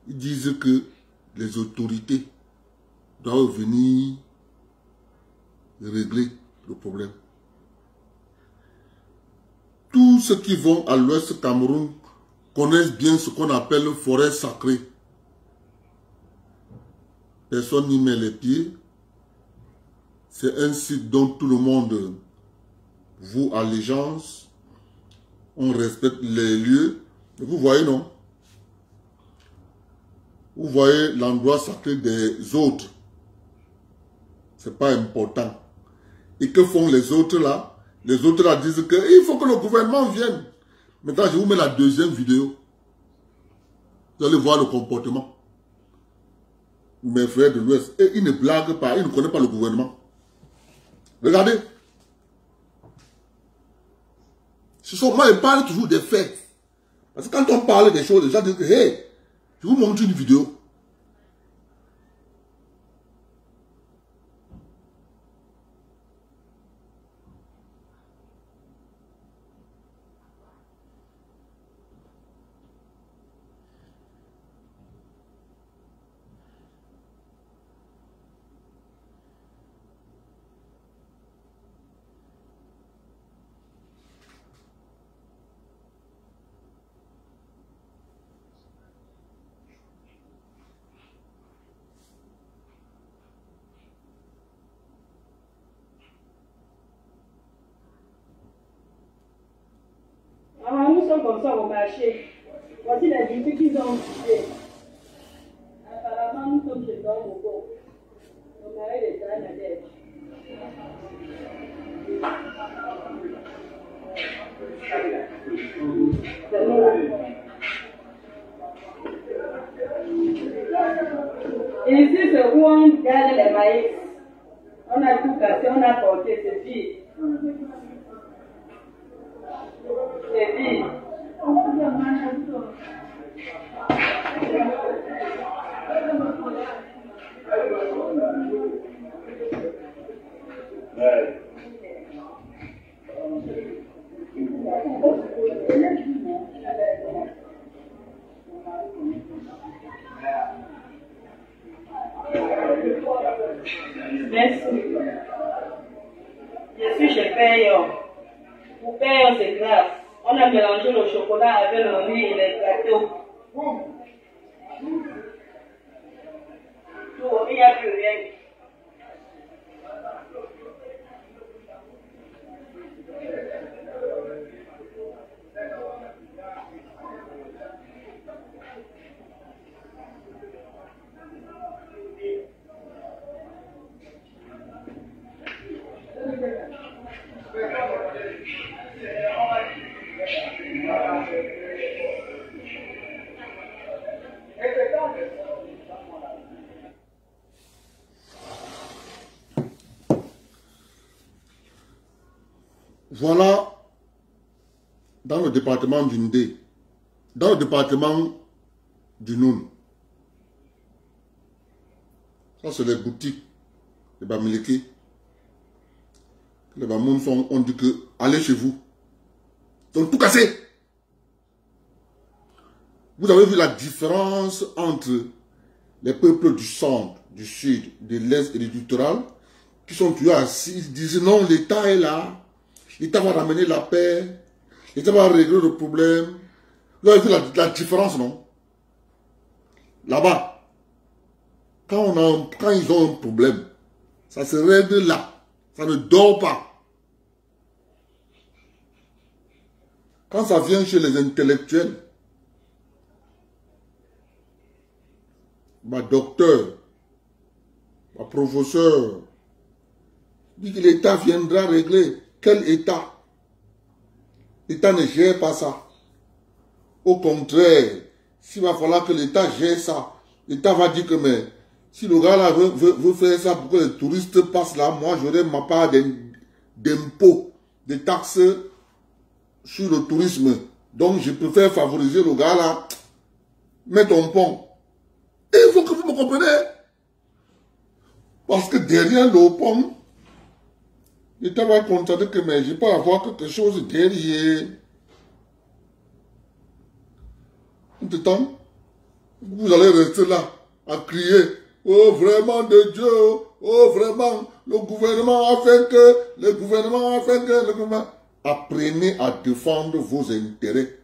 ils disent que les autorités doivent venir régler le problème. Tous ceux qui vont à l'ouest Cameroun connaissent bien ce qu'on appelle forêt sacrée. Personne n'y met les pieds. C'est un site dont tout le monde voue allégeance, on respecte les lieux. Vous voyez, non? Vous voyez l'endroit sacré des autres. C'est pas important. Et que font les autres là? Les autres là disent qu'il faut que le gouvernement vienne. Maintenant, je vous mets la deuxième vidéo. Vous allez voir le comportement. Mes frères de l'Ouest. Et ils ne blaguent pas, ils ne connaissent pas le gouvernement. Regardez. Moi, je parle toujours des faits. Parce que quand on parle des choses, les gens disent que, hey, je vous montre une vidéo. Nous sommes comme ça au marché. Voici les boutiques qu'ils ont utilisées. Apparemment, nous sommes chez Don Mogo. Mon mari est dans la tête. Ici, c'est où on garde les maïs. On a tout cassé, on a porté, c'est vide. C'est vide. Merci. Je suis chez Payon. Pour Payon, c'est grave. On a mélangé le chocolat avec le riz et les gâteaux. Il n'y a plus rien. Voilà, dans le département du Ndé, dans le département du Noun, ça c'est les boutiques, les Bamileke. Les Bamoun ont dit que allez chez vous. Ils ont tout cassé. Vous avez vu la différence entre les peuples du centre, du sud, de l'est et du littoral, qui sont toujours assis, ils disent non, l'État est là. L'État va ramener la paix. L'État va régler le problème. Vous avez vu la différence, non? Là-bas, quand ils ont un problème, ça se règle là. Ça ne dort pas. Quand ça vient chez les intellectuels, ma docteur, ma professeur, dit que l'État viendra régler. Quel État? L'État ne gère pas ça. Au contraire, s'il va falloir que l'État gère ça, l'État va dire que mais si le gars là veut faire ça pour que les touristes passent là, moi j'aurai ma part d'impôts, de taxes sur le tourisme. Donc je préfère favoriser le gars là. Mets ton pont. Et il faut que vous me compreniez. Parce que derrière le pont, l'État va constater que mais je peux avoir quelque chose derrière. Entre-temps, vous allez rester là à crier. Oh vraiment de Dieu. Oh vraiment, le gouvernement a fait que, le gouvernement a fait que, le gouvernement. Apprenez à défendre vos intérêts.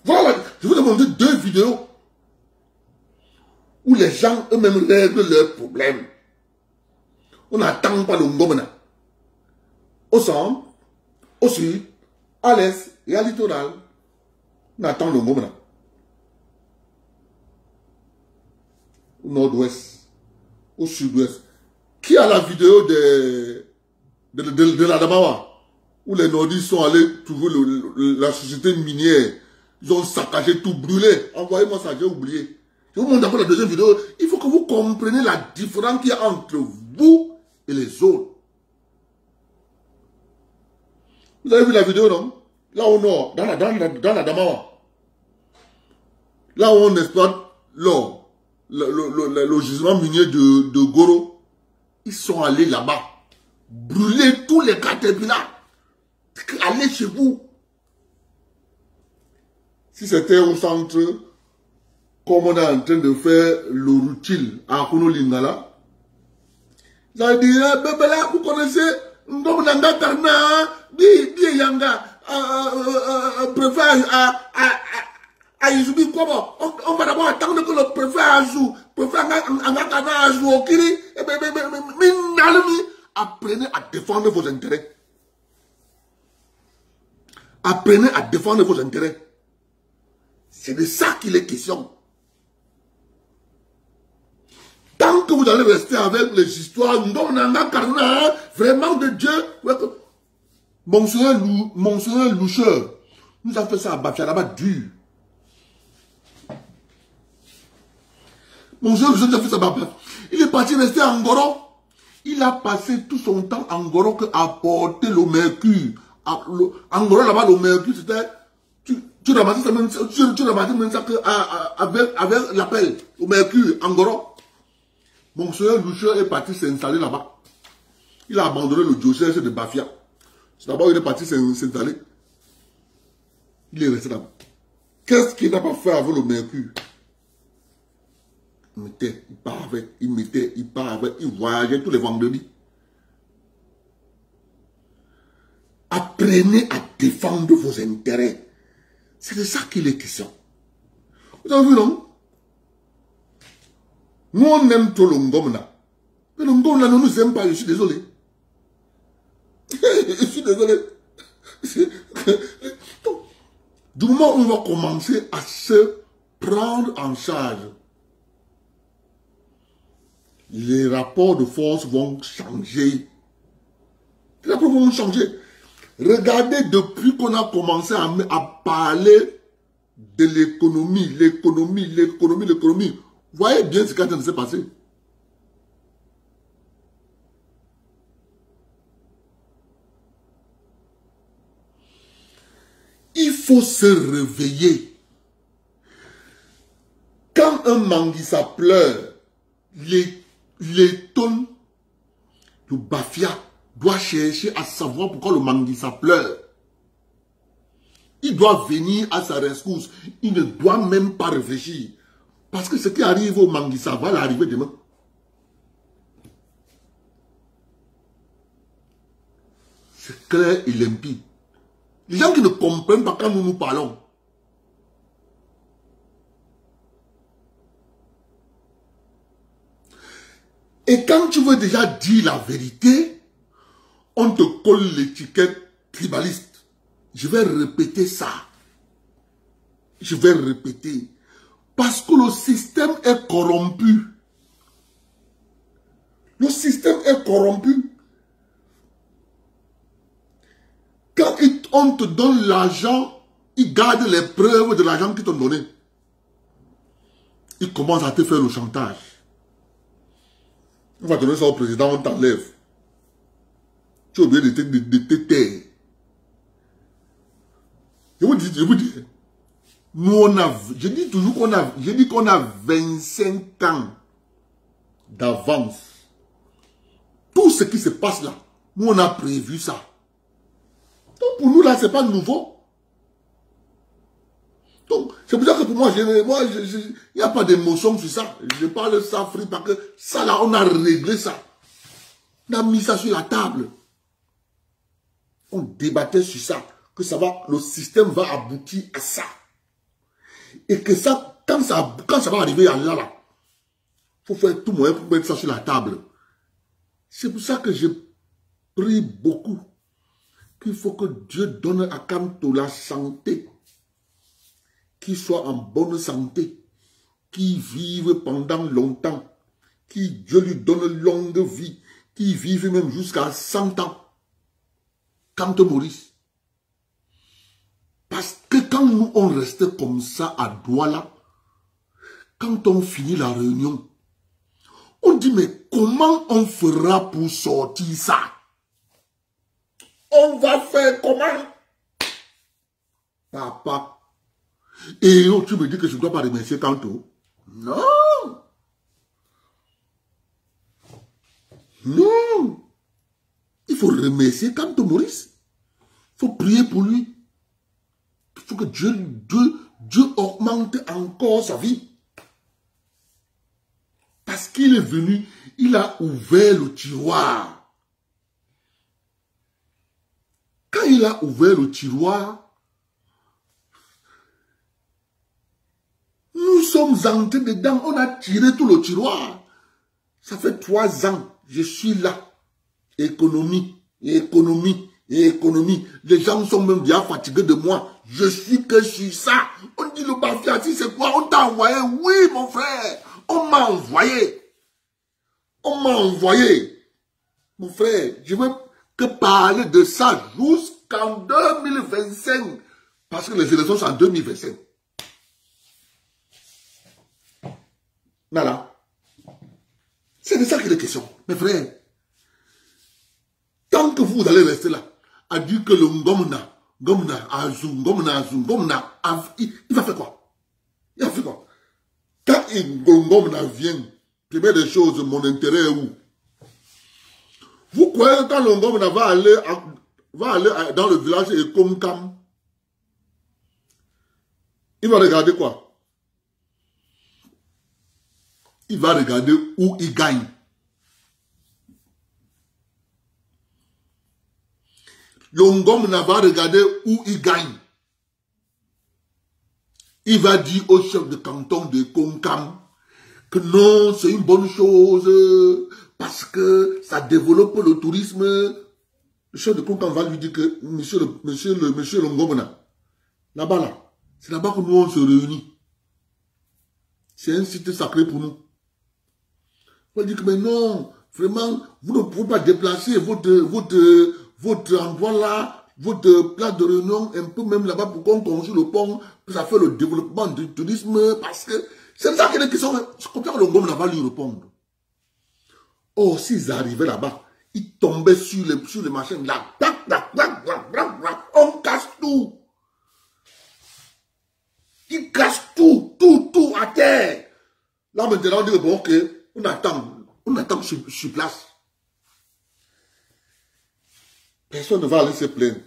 Voilà, je vous ai montré 2 vidéos où les gens eux-mêmes règlent leurs problèmes. On n'attend pas le Ngomena. au centre, au sud, à l'est et à littoral. Nathan le moment. Au nord-ouest, au sud-ouest. Qui a la vidéo de la Damawa où les nordistes sont allés trouver la société minière? Ils ont saccagé tout, brûlé. Envoyez-moi ça, j'ai oublié. Je vous montre encore la deuxième vidéo. Il faut que vous compreniez la différence qu'il y a entre vous et les autres. Vous avez vu la vidéo, non? Là au nord, dans la Damawa. Là où on exploite l'or, le gisement minier de Goro. Ils sont allés là-bas. Brûler tous les caterpillars. Allez chez vous. Si c'était au centre, comme on est en train de faire le routine à Kuno Lingala, ça dirait, bébé là, vous connaissez, Ndomnanga Karna, Bi Yanga, préfet à Izubi Kobo. On va d'abord attendre que le préfet Angakana Azou Okiri, apprenez à défendre vos intérêts. Apprenez à défendre vos intérêts. C'est de ça qu'il est question. Tant que vous allez rester avec les histoires, vraiment de Dieu, Monseigneur Loucheur nous a fait ça à Bafia, là-bas dur. Monseigneur Loucheur nous a fait ça à Bafia. Il est parti rester à Ngoro. Il a passé tout son temps à Ngoro à porter le mercure. En Ngoro, là-bas, le mercure, c'était... Tu ramasses même ça avec l'appel au mercure, en Ngoro. Mon soeur Loucheur est parti s'installer là-bas. Il a abandonné le diocèse de Bafia. C'est d'abord il est parti s'installer. Il est resté là-bas. Qu'est-ce qu'il n'a pas fait avec le mercure? Il mettait, il part avec, il mettait, il part avec, il voyageait tous les vendredis. Apprenez à défendre vos intérêts. C'est de ça qu'il est question. Vous avez vu, non? Nous, on aime trop le Ngomna. Mais le Ngomna ne nous aime pas, je suis désolé. Je suis désolé. Donc, du moment où on va commencer à se prendre en charge, les rapports de force vont changer. Les rapports vont changer. Regardez, depuis qu'on a commencé à parler de l'économie, vous voyez bien ce qui s'est passé. Il faut se réveiller. Quand un Manguissa pleure, les tonnes de Bafia doit chercher à savoir pourquoi le Manguissa pleure. Il doit venir à sa rescousse. Il ne doit même pas réfléchir. Parce que ce qui arrive au Manguissa va l'arriver demain. C'est clair et limpide. Les gens qui ne comprennent pas quand nous parlons. Et quand tu veux déjà dire la vérité, on te colle l'étiquette tribaliste. Je vais répéter ça. Je vais répéter. Parce que le système est corrompu. Le système est corrompu. Quand on te donne l'argent, ils gardent les preuves de l'argent qu'ils t'ont donné. Ils commencent à te faire le chantage. On va donner ça au président, on t'enlève. Tu es obligé de te taire. Je vous dis, nous je dis toujours qu'on a 25 ans d'avance. Tout ce qui se passe là, nous on a prévu ça. Donc pour nous là, c'est pas nouveau. Donc c'est pour ça que pour moi, il n'y a pas d'émotion sur ça. Je parle de ça free parce que ça là, on a réglé ça. On a mis ça sur la table. On débattait sur ça. Que ça va, le système va aboutir à ça. Et que ça, quand ça va arriver à là, il faut faire tout moyen pour mettre ça sur la table. C'est pour ça que je prie beaucoup qu'il faut que Dieu donne à Kanto la santé, qu'il soit en bonne santé, qu'il vive pendant longtemps, que Dieu lui donne longue vie, qu'il vive même jusqu'à 100 ans. Kanto Maurice. Parce que quand nous on restait comme ça à Douala, quand on finit la réunion, on dit mais comment on fera pour sortir ça? On va faire comment? Papa. Et oh, tu me dis que je ne dois pas remercier Kanto? Non. Non. Il faut remercier Kanto Maurice. Il faut prier pour lui. Il faut que Dieu augmente encore sa vie. Parce qu'il est venu, il a ouvert le tiroir. Quand il a ouvert le tiroir, nous sommes entrés dedans, on a tiré tout le tiroir. Ça fait 3 ans, je suis là. Économie, économie, économie. Les gens sont même bien fatigués de moi. Je suis que sur ça. On dit le Bafiati, c'est quoi? On t'a envoyé? Oui, mon frère. On m'a envoyé. On m'a envoyé. Mon frère, je veux que parler de ça jusqu'en 2025. Parce que les élections sont en 2025. Voilà. C'est de ça qu'il est question. Mes frères, tant que vous allez rester là, à dire que le Ngomna, il va faire quoi? Il va faire quoi? Quand Ngomna vient, première des choses, mon intérêt est où? Vous croyez que quand le Ngomna va aller dans le village de Komkam, il va regarder quoi? Il va regarder où il gagne. Le Ngomna va regarder où il gagne. Il va dire au chef de canton de Komkam que non, c'est une bonne chose parce que ça développe le tourisme. Le chef de Komkam va lui dire que monsieur le Ngomna, là-bas, là, c'est là-bas que nous on se réunit. C'est un site sacré pour nous. On va dire que mais non, vraiment, vous ne pouvez pas déplacer votre endroit là, votre place de réunion, un peu même là-bas pour qu'on construise le pont, que ça fait le développement du tourisme, parce que c'est ça qu'il y a des questions. C'est comme ça que le Ngomna va lui répondre. Oh, s'ils arrivaient là-bas, ils tombaient sur les machines là, on casse tout. Ils cassent tout à terre. Là maintenant, on dit bon, ok, on attend sur place. Personne ne va aller se plaindre.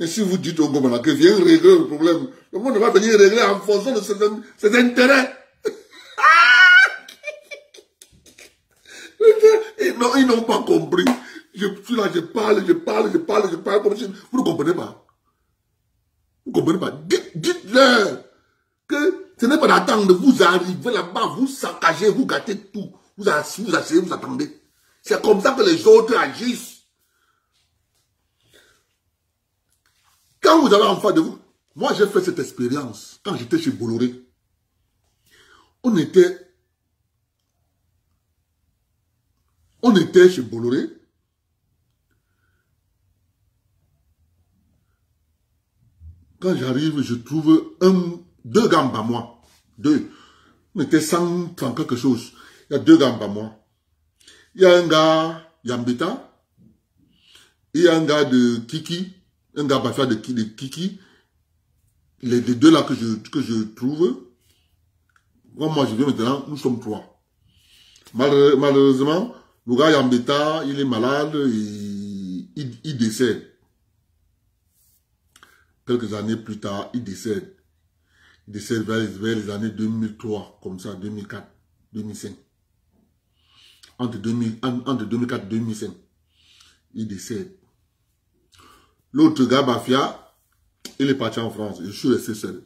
Et si vous dites au Ngomna que viens régler le problème, le monde va venir régler en fonction de ses intérêts. Non, ils n'ont pas compris. Je suis là, je parle comme si... Vous ne comprenez pas. Vous ne comprenez pas. Dites-leur que ce n'est pas d'attendre. Vous arrivez là-bas, vous saccagez, vous gâtez tout. Vous asseyez, vous attendez. C'est comme ça que les autres agissent. Quand vous avez en face de vous, moi j'ai fait cette expérience quand j'étais chez Bolloré. On était chez Bolloré. Quand j'arrive, je trouve 2 gambes à moi. 2. On était 130 quelque chose. Il y a 2 gambes à moi. Il y a un gars Yambeta. Il y a un gars de Kiki. Un gars Bafia de Kiki. Les 2 là que je trouve. Moi je viens maintenant, nous sommes 3. Malheureusement, le gars Yambeta, il est malade, il décède. Quelques années plus tard, il décède. Il décède vers les années 2003, comme ça, 2004, 2005. Entre 2004 et 2005, il décède. L'autre gars, Bafia, il est parti en France. Je suis resté seul.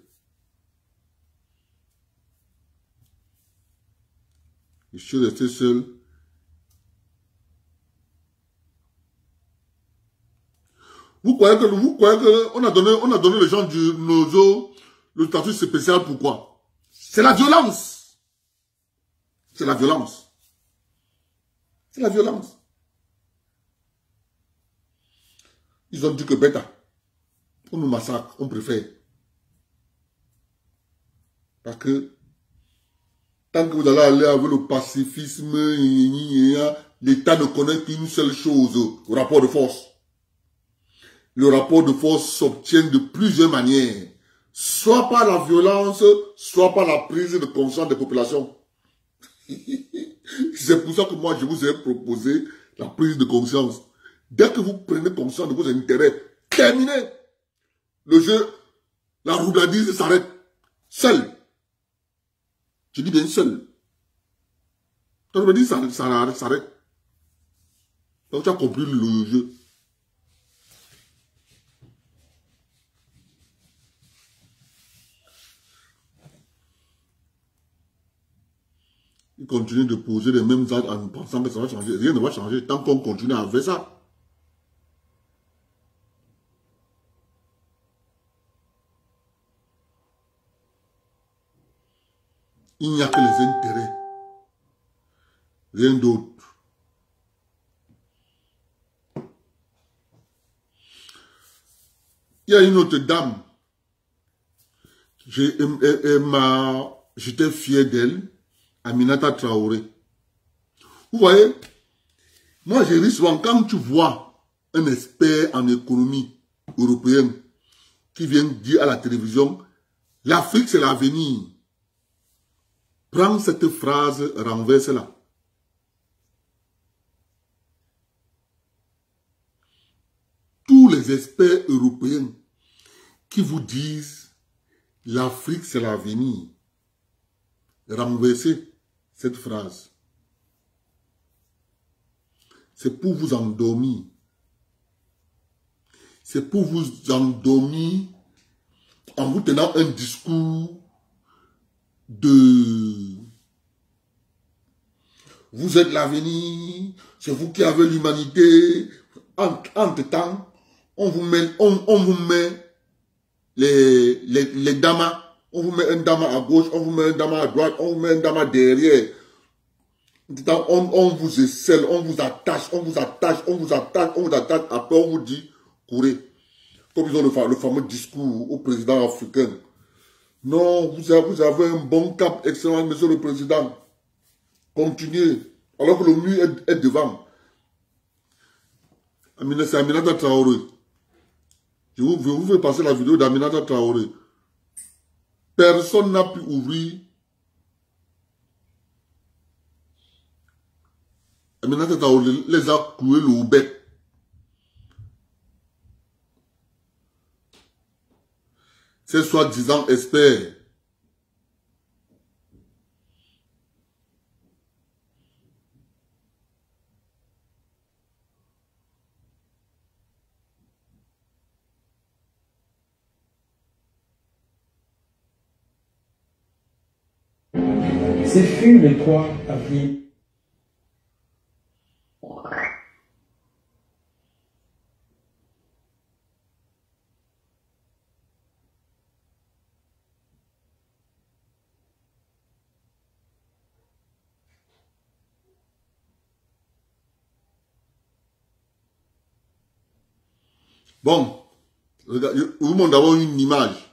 Je suis resté seul. Vous croyez que on a donné les gens du Nozo le statut spécial, pourquoi? C'est la violence. C'est la violence. C'est la violence. Ils ont dit que bêta, on nous massacre, on préfère. Parce que tant que vous allez aller avec le pacifisme, l'État ne connaît qu'une seule chose, le rapport de force. Le rapport de force s'obtient de plusieurs manières. Soit par la violence, soit par la prise de conscience des populations. C'est pour ça que moi, je vous ai proposé la prise de conscience. Dès que vous prenez conscience de vos intérêts, terminez. Le jeu, la roubladise s'arrête. Seul. Je dis bien seul. La roubladise s'arrête. Donc tu as compris le jeu. Ils continuent de poser les mêmes actes en pensant que ça va changer. Rien ne va changer tant qu'on continue à faire ça. Il n'y a que les intérêts. Rien d'autre. Il y a une autre dame. J'étais fier d'elle. Aminata Traoré. Vous voyez, moi je ris souvent quand tu vois un expert en économie européenne qui vient dire à la télévision, l'Afrique c'est l'avenir. Prends cette phrase, renverse-la. Tous les experts européens qui vous disent l'Afrique c'est l'avenir, renversez cette phrase. C'est pour vous endormir. C'est pour vous endormir en vous tenant un discours de vous êtes l'avenir, c'est vous qui avez l'humanité. Entre-temps, on vous met les damas. On vous met un dama à gauche, on vous met un dama à droite, on vous met un dama derrière. On vous essaie, on vous attache, on vous attache, on vous attache, on vous attache. Après, on vous dit, courez. Comme ils ont le fameux discours au président africain. Non, vous avez un bon cap, excellent, monsieur le président. Continuez. Alors que le mur est devant. C'est Aminata Traoré. Je vous fais passer la vidéo d'Aminata Traoré. Personne n'a pu ouvrir. Aminata Traoré les a cloués le bec. Ces soi-disant experts. Ce fut le 3 avril. Bon, regarde, vous montre d'abord une image.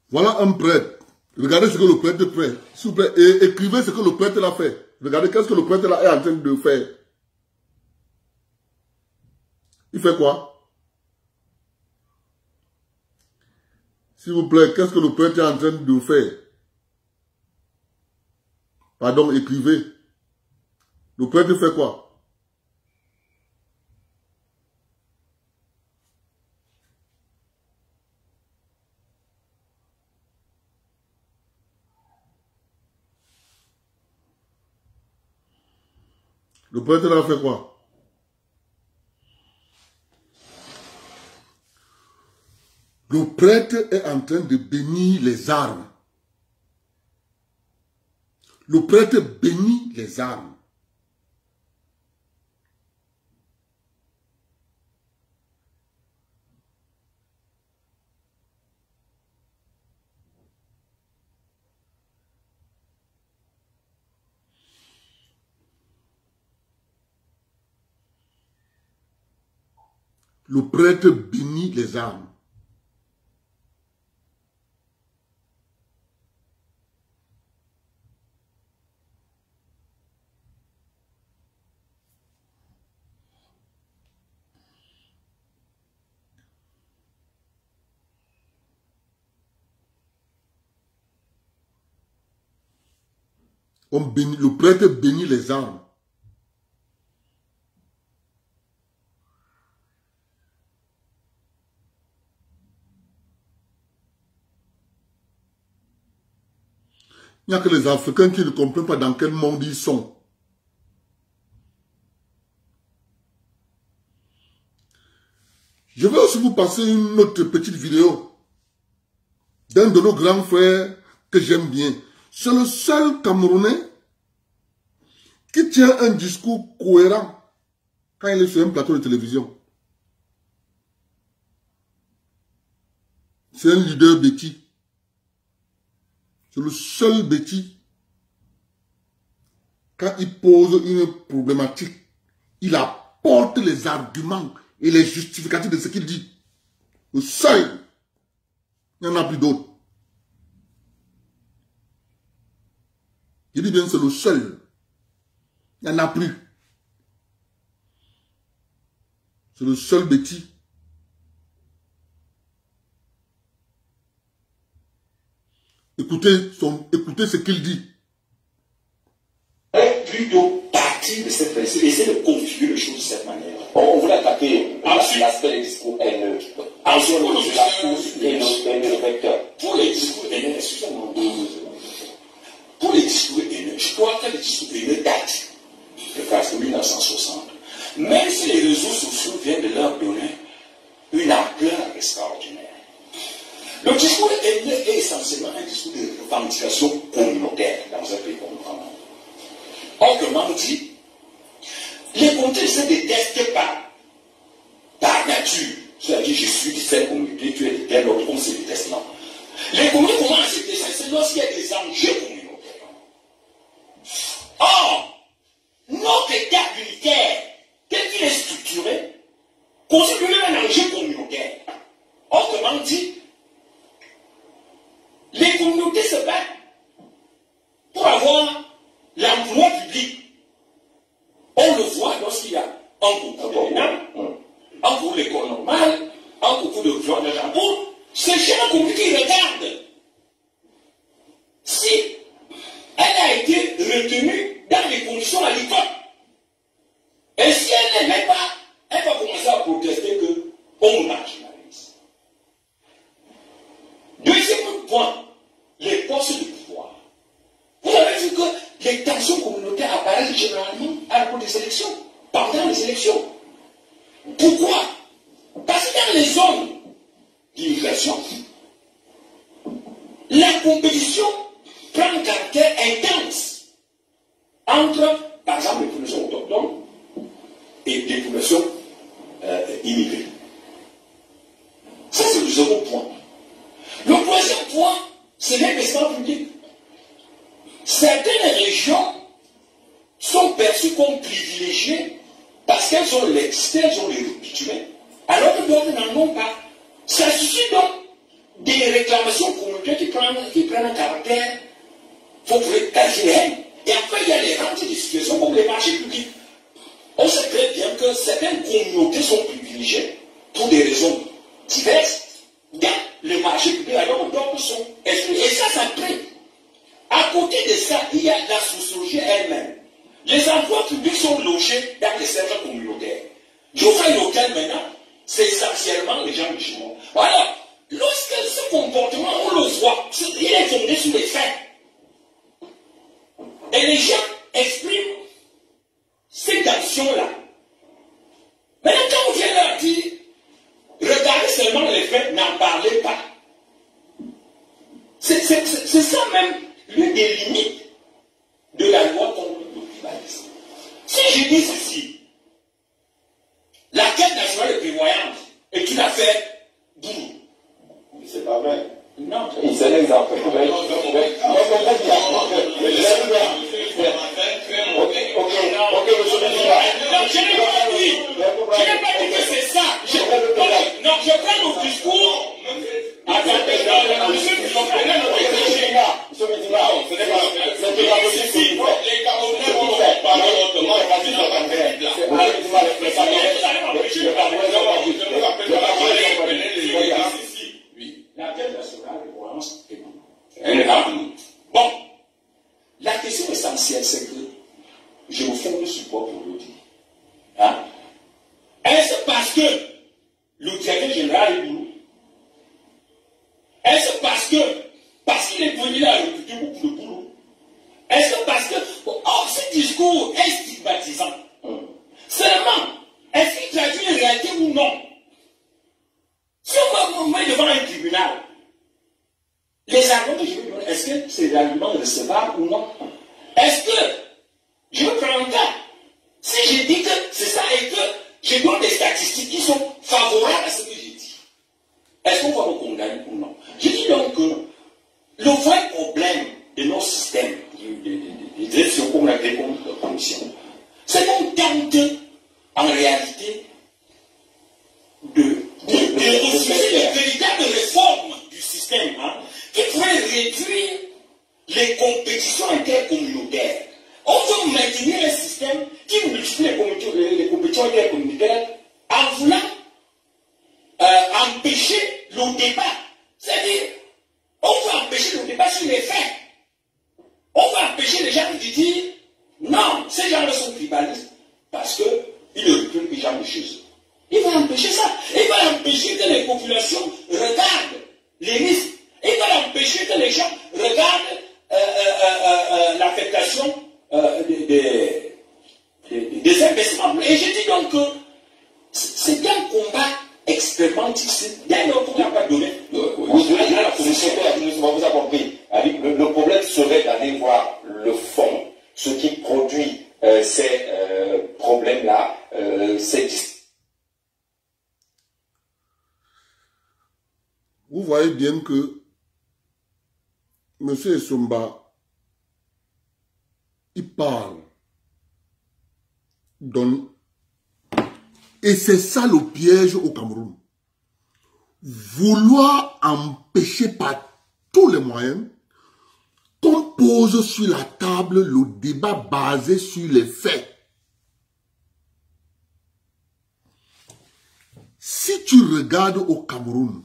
Voilà un prêtre. Regardez ce que le prêtre fait. S'il vous plaît, et écrivez ce que le prêtre a fait. Regardez qu'est-ce que le prêtre là est en train de faire. Il fait quoi? S'il vous plaît, qu'est-ce que le prêtre est en train de faire? Pardon, écrivez. Le prêtre fait quoi? Le prêtre a fait quoi? Le prêtre est en train de bénir les armes. Le prêtre bénit les armes. Le prêtre bénit les armes. Le prêtre bénit les armes. Il n'y a que les Africains qui ne comprennent pas dans quel monde ils sont. Je vais aussi vous passer une autre petite vidéo d'un de nos grands frères que j'aime bien. C'est le seul Camerounais qui tient un discours cohérent quand il est sur un plateau de télévision. C'est un leader Betty. C'est le seul Betty. Quand il pose une problématique, il apporte les arguments et les justificatifs de ce qu'il dit. Le seul. Il n'y en a plus d'autres. Je dis bien c'est le seul. Il n'y en a plus. C'est le seul Betty. Écoutez ce qu'il dit. Plutôt partir de cette façon, essayer de configurer les choses de cette manière. On voulait attaquer l'aspect des discours haineux. Ensuite, le vecteur. Pour les discours haineux, excusez-moi. Pour les discours haineux, je crois que les discours haineux datent de 1960. Même si les réseaux sociaux viennent de leur donner une ampleur extraordinaire. Le discours haineux est essentiellement un discours de revendication communautaire dans un pays comme le Cameroun. Autrement dit, les communautés ne se détestent pas par nature. C'est-à-dire, je suis de cette communauté, tu es de telle autre, on se déteste, non. Les communautés commencent à se détester, c'est lorsqu'il y a des enjeux communautaires. Or, notre État unitaire, tel qu'il est structuré, constitue un enjeu communautaire. Autrement dit, les communautés se battent pour avoir l'emploi public. On le voit lorsqu'il y a un concours de l'ENAM, un concours de l'école normale, un concours de Jean de Jambour. Ces gens compliqués regardent si elle a été retenue dans les conditions à l'école. Et si elle ne l'est pas, elle va commencer à protester qu'on marginalise. Deuxième point, les postes de pouvoir. Vous avez vu que les tensions communautaires apparaissent généralement à la des élections, pendant les élections. Pourquoi? Parce que dans les zones d'immigration, la compétition prend un caractère intense entre, par exemple, les populations autochtones et les populations immigrées. Ça, c'est le second point. Le troisième point, c'est l'investissement public. Certaines régions sont perçues comme privilégiées parce qu'elles ont l'existence, elles ont les rituels, alors que d'autres n'en ont pas. Ça suscite donc des réclamations communautaires qui prennent un caractère, il faut trouver quasi-réel. Et après, il y a les rentes des situations comme les marchés publics. On sait très bien que certaines communautés sont privilégiées pour des raisons diverses dans les marchés publics, alors que d'autres sont exclus. Et ça crée. À côté de ça, il y a la sociologie elle-même. Les emplois publics sont logés dans les services communautaires. Je fais local maintenant, c'est essentiellement les gens du chinois. Voilà. Lorsque ce comportement, on le voit, il est fondé sur les faits. Et les gens expriment cette action-là. Maintenant, quand on vient leur dire, regardez seulement les faits, n'en parlez pas. C'est ça même l'une des limites de la loi contre le tribalisme. Si je dis ceci, la Caisse nationale de prévoyance est une affaire d'où? C'est pas vrai. Non, c'est un exemple. Je n'ai pas dit que c'est ça. Non, je prends mon discours. Les Camerounais vont parler autrement. La Caisse nationale de prévoyance est bon. Elle est là. Bon, la question essentielle, c'est que je vous fonde le support pour le dire. Hein? Est-ce parce que le directeur général est boulot? Est-ce parce qu'il est venu à recruter pour le boulot? Est-ce parce que ce discours est stigmatisant? Seulement, est-ce qu'il traduit une réalité ou non? Si on me met devant un tribunal, les arguments que je vais donner, est-ce que c'est des arguments recevables ou non? Est-ce que je veux prendre un cas? Si je dis que c'est ça et que je donne des statistiques qui sont favorables à ce que j'ai dit, est-ce qu'on va me condamner ou non? Je dis donc que le vrai problème de nos systèmes de gestion comme la commission, c'est qu'on tente en réalité de refuser les véritables réformes du système qui pourraient réduire les compétitions intercommunautaires. On veut maintenir un système qui multiplie les compétitions intercommunautaires en voulant empêcher le débat. C'est-à-dire, on veut empêcher le débat sur les faits. On veut empêcher les gens de dire non, ces gens-là sont tribalistes parce qu'ils ne reculent que les gens de chez eux. Il va empêcher ça. Il va empêcher que les populations regardent les risques. Il va empêcher que les gens regardent l'affectation des investissements. Et je dis donc que c'est un combat extrêmement difficile. Dès lors qu'on n'a pas donné. Vous avez compris. Le problème serait d'aller voir le fond, ce qui produit ces problèmes-là, Vous voyez bien que M. Essomba, il parle, donne, et c'est ça le piège au Cameroun. Vouloir empêcher par tous les moyens qu'on pose sur la table le débat basé sur les faits. Si tu regardes au Cameroun,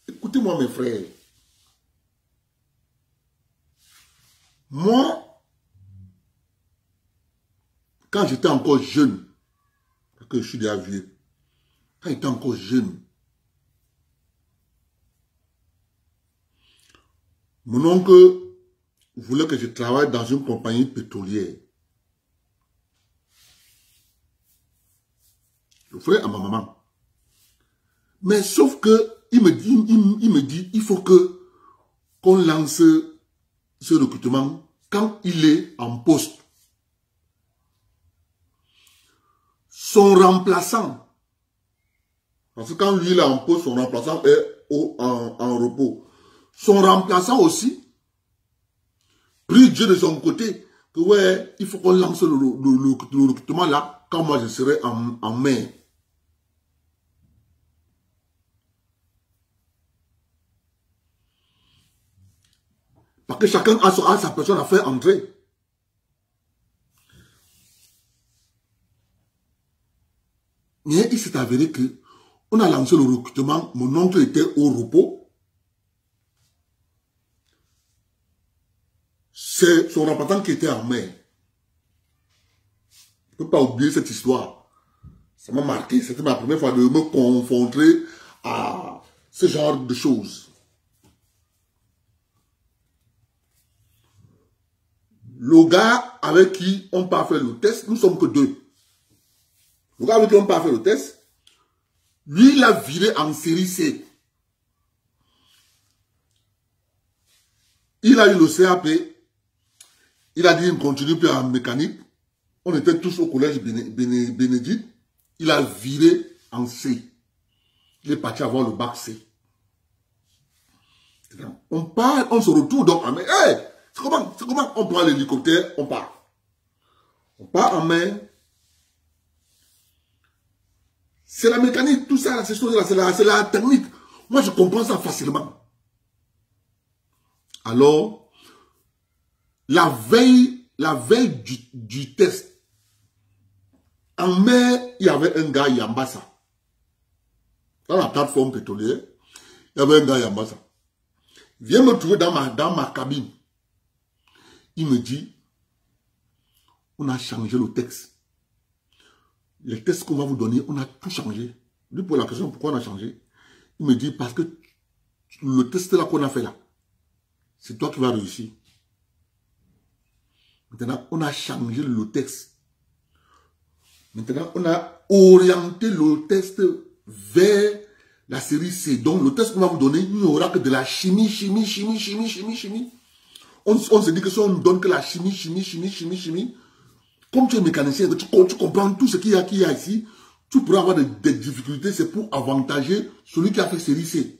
écoutez-moi mes frères, moi, quand j'étais encore jeune, parce que je suis déjà vieux, quand j'étais encore jeune, mon oncle voulait que je travaille dans une compagnie pétrolière. Je ferai à ma maman. Mais sauf que il me dit, il faut qu'on lance ce recrutement quand il est en poste. Son remplaçant, parce que quand lui il est en poste, son remplaçant est en repos. Son remplaçant aussi, prie Dieu de son côté, que ouais, il faut qu'on lance le recrutement là, quand moi je serai en mer. Parce que chacun a sa personne à faire entrer. Mais il s'est avéré que on a lancé le recrutement, mon oncle était au repos. C'est son représentant qui était en mer. Je ne peux pas oublier cette histoire. Ça m'a marqué. C'était ma première fois de me confronter à ce genre de choses. Le gars avec qui on part faire le test, nous sommes que deux. Le gars avec qui on part faire le test, lui, il a viré en série C. Il a eu le CAP. Il a dit qu'il ne continue plus en mécanique. On était tous au collège Bénédicte. Il a viré en C. Il est parti avoir le bac C. On part, on se retrouve donc en mer. Hey, c'est comment on prend l'hélicoptère, on part. On part en mer. C'est la mécanique, tout ça, ces choses-là, c'est la technique. Moi, je comprends ça facilement. Alors, la veille du test, en mer, il y avait un gars Yambassa. Dans la plateforme pétrolière, il y avait un gars Yambassa. Il vient me trouver dans ma cabine. Il me dit, on a changé le texte. Les tests qu'on va vous donner, on a tout changé. Lui, pour la question, pourquoi on a changé? Il me dit, parce que le test là qu'on a fait là, c'est toi qui vas réussir. Maintenant, on a changé le texte. Maintenant, on a orienté le test vers la série C. Donc, le test qu'on va vous donner, il n'y aura que de la chimie. On se dit que si on ne donne que la chimie, comme tu es mécanicien, tu comprends tout ce qu'il y a ici, tu pourras avoir des difficultés, c'est pour avantager celui qui a fait série C.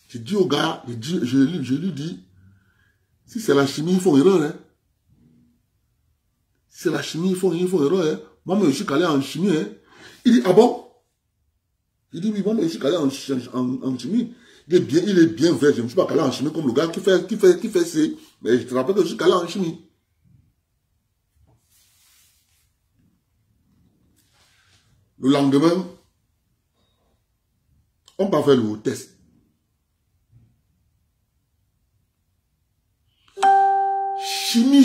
J'ai dit au gars, je lui dis, si c'est la chimie, ils font erreur. Hein. Si c'est la chimie, ils font erreur. Hein. Moi, je suis calé en chimie. Hein. Il dit, ah bon? Il dit, oui, moi, je suis calé en chimie. Il est bien vrai, je ne me suis pas calé en chimie comme le gars qui fait C. Mais je te rappelle que je suis calé en chimie. Le lendemain, on va faire le test. Chimie.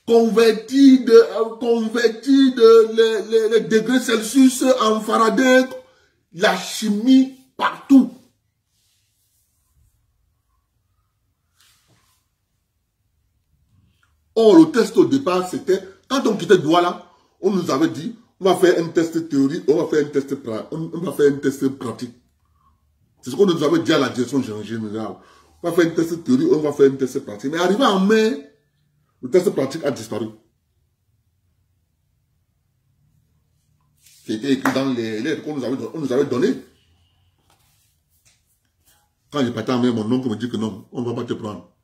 Converti de les degrés Celsius en Faraday. La chimie partout. Or, le test au départ, c'était, quand on quittait Douala, on nous avait dit, on va faire un test théorique, on va faire un test pratique. C'est ce qu'on nous avait dit à la direction générale. On va faire un test théorique, on va faire un test pratique. Mais arrivé en mai, le test pratique a disparu. C'était écrit dans les lettres qu'on nous avait données. Quand j'ai parti en mai, mon oncle me dit que non, on ne va pas te prendre.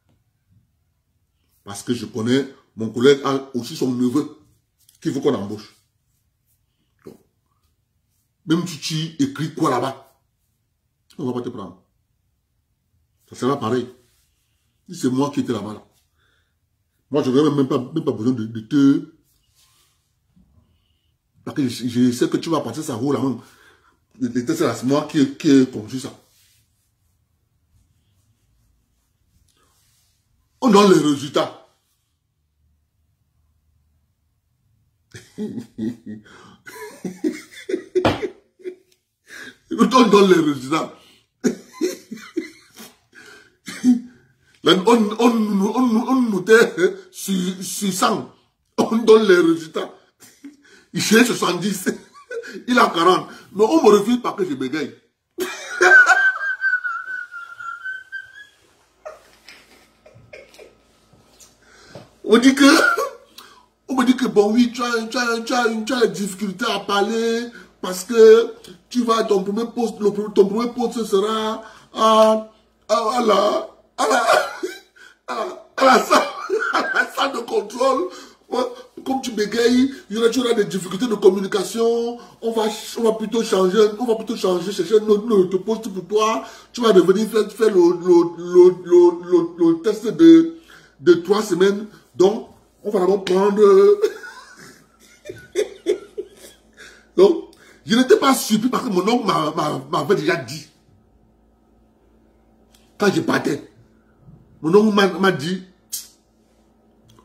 Parce que je connais, mon collègue a aussi son neveu qu'il faut qu'on embauche. Donc, même si tu écris quoi là-bas, on ne va pas te prendre. Ça sera pareil. Si c'est moi qui étais là-bas, là. Moi, je n'aurais même pas besoin de te... Parce que je sais que tu vas passer ça roule la main. C'est moi qui ai conçu ça. On donne les résultats. On donne les résultats. On notait sur 100. On donne les résultats. Il cherche 70. Il a 40. Mais on me refuse parce que je bégaye. On me dit que bon oui, tu as des difficultés à parler parce que tu vas ton premier poste sera à la salle de contrôle. Comme tu bégayes, tu auras des difficultés de communication. On va plutôt changer, chercher un autre poste pour toi. Tu vas revenir faire le test de 3 semaines. Donc, on va d'abord prendre... Donc, je n'étais pas surpris parce que mon oncle m'avait déjà dit. Quand je partais, mon oncle m'a dit,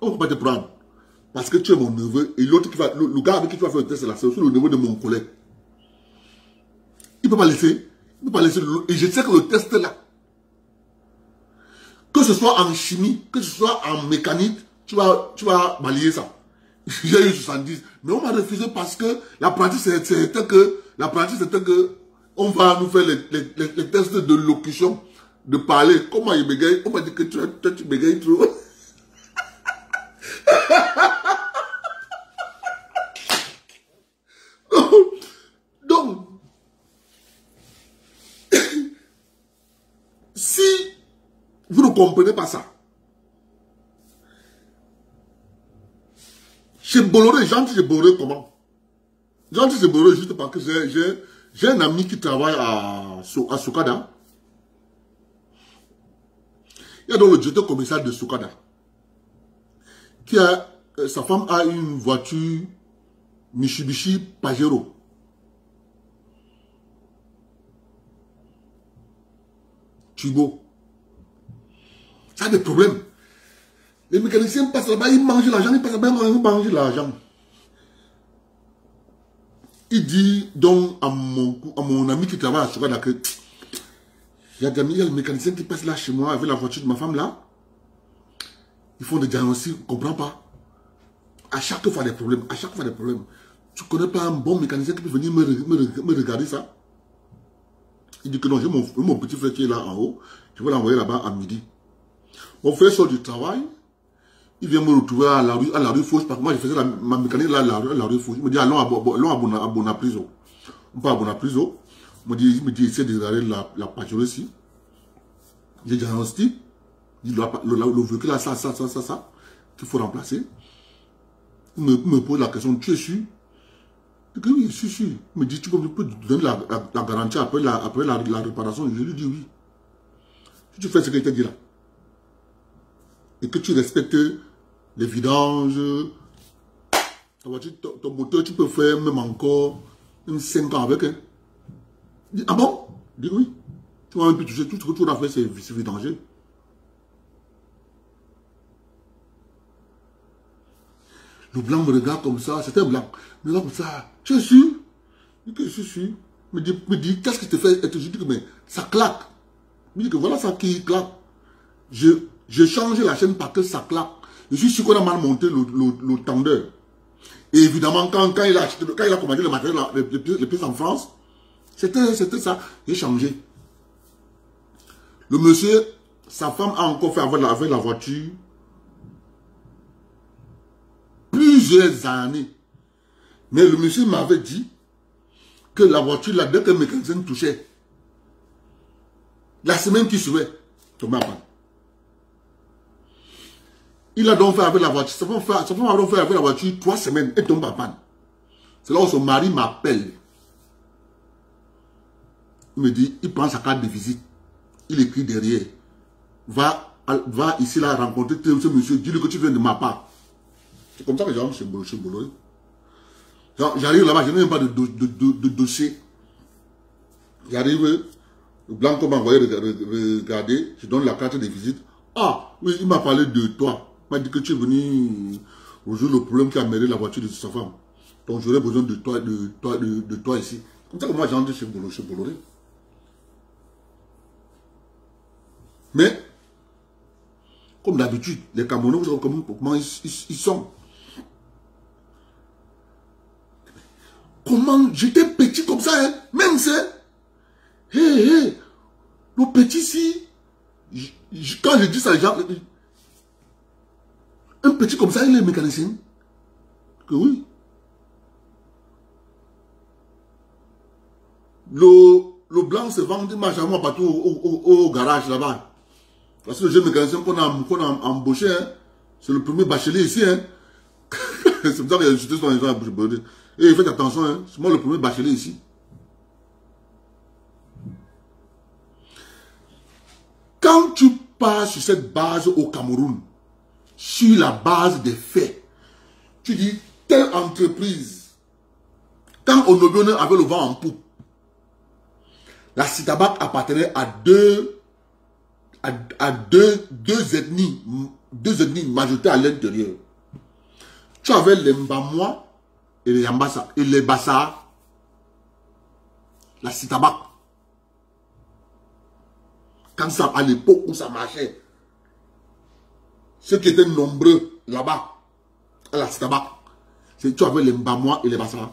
on ne va pas te prendre. Parce que tu es mon neveu et l'autre qui va, le gars avec qui tu vas faire le test là, c'est aussi le neveu de mon collègue. Il ne peut pas laisser. Et je sais que le test là, que ce soit en chimie, que ce soit en mécanique, tu vas balayer ça. J'ai eu 70. Mais on m'a refusé parce que la pratique c'était que on va nous faire les tests de locution. de parler. Comment il bégaye? On m'a dit que toi, tu bégayes trop. Donc, si vous ne comprenez pas ça, chez Bolloré, gentil chez Bolloré, comment? Gentil chez Bolloré, juste parce que j'ai un ami qui travaille à Soukada. Il y a donc le directeur commercial de Soukada. Sa femme a une voiture Mitsubishi Pajero. Turbo. Ça a des problèmes. Les mécaniciens passent là-bas, ils mangent l'argent, ils passent là-bas, ils mangent l'argent. Il dit donc à mon ami qui travaille à Soukada que il y a des mécaniciens qui passent là chez moi avec la voiture de ma femme là. Ils font des diagnostics, on ne comprend pas. À chaque fois des problèmes, à chaque fois des problèmes. Tu ne connais pas un bon mécanicien qui peut venir me regarder ça? Il dit que non, j'ai mon petit frère qui est là en haut. Je vais l'envoyer là-bas à midi. Mon frère sort du travail. Il vient me retrouver à la rue Fauche. Parce que moi, je faisais ma mécanique là, à la rue Fauche. Il me dit, allons à Bonapriso. On part à Bonapriso. Il me dit, essaie de regarder la Pajero ici. J'ai diagnostic. Il dit, le véhicule là, ça, qu'il faut remplacer. Il me pose la question, tu es sûr? Je dis oui, je suis sûr. Il me dit, tu peux donner la garantie après la réparation? Je lui dis oui. Si tu fais ce que je te dis là, et que tu respectes les vidanges, ta voiture, ton moteur, tu peux faire même encore 5 ans avec. Hein. Il dit, ah bon? Je dis oui. Tu vas un peu toucher, tout ce que tu as fait, c'est vidanger. Le blanc me regarde comme ça, c'était un blanc. Il me regarde comme ça. Tu es sûr? Je dis que je suis sûr. Il me dit, qu'est-ce qui te fait être? Je dis que mais ça claque. Il me dit que voilà ça qui claque. J'ai changé la chaîne parce que ça claque. Je suis sûr qu'on a mal monté le tendeur. Et évidemment, quand il a commandé le matériel le plus en France, c'était ça. J'ai changé. Le monsieur, sa femme a encore fait avec la voiture plusieurs années. Mais le monsieur m'avait dit que la voiture, là, dès que le mécanicien touchait, la semaine qui suivait, tombait en panne. Il a donc fait avec la voiture, sa femme a donc fait avec la voiture 3 semaines et tombe en panne. C'est là où son mari m'appelle. Il me dit, il prend sa carte de visite, il écrit derrière, va ici là rencontrer ce monsieur, dis-lui que tu viens de ma part. C'est comme ça que j'arrive chez Bolloré. J'arrive là-bas, je n'ai même pas de dossier. J'arrive, le blanc m'a envoyé regarder, je donne la carte de visite. Ah, oui, il m'a parlé de toi. Il m'a dit que tu es venu résoudre le problème qui a mêlé la voiture de sa femme. Donc j'aurais besoin de toi ici. Comme ça que moi j'entre chez Bolloré. Mais, comme d'habitude, les Camerounais, vous savez comment ils sont. Comment j'étais petit comme ça, hein? Même c'est. Le petit si. Quand je dis ça, les gens. Un petit comme ça, il est mécanicien. Que oui. Le blanc se vend, il marche à moi partout au garage là-bas. Parce que le jeune mécanicien qu'on a embauché, hein, c'est le premier bachelier ici. Hein. C'est pour ça qu'il y a des dans les gens à bouche. Et faites attention, hein, c'est moi le premier bachelier ici. Quand tu pars sur cette base au Cameroun, sur la base des faits, tu dis, telle entreprise, quand Onobione avait le vent en poupe, la Citabac appartenait à deux ethnies majoritaires à l'intérieur. Tu avais les Mbamwa et les Yambassa et les Bassa, la Citabac. Quand ça, à l'époque où ça marchait, ceux qui étaient nombreux là-bas, à la Citabac, tu avais les Mbamwa et les Bassa.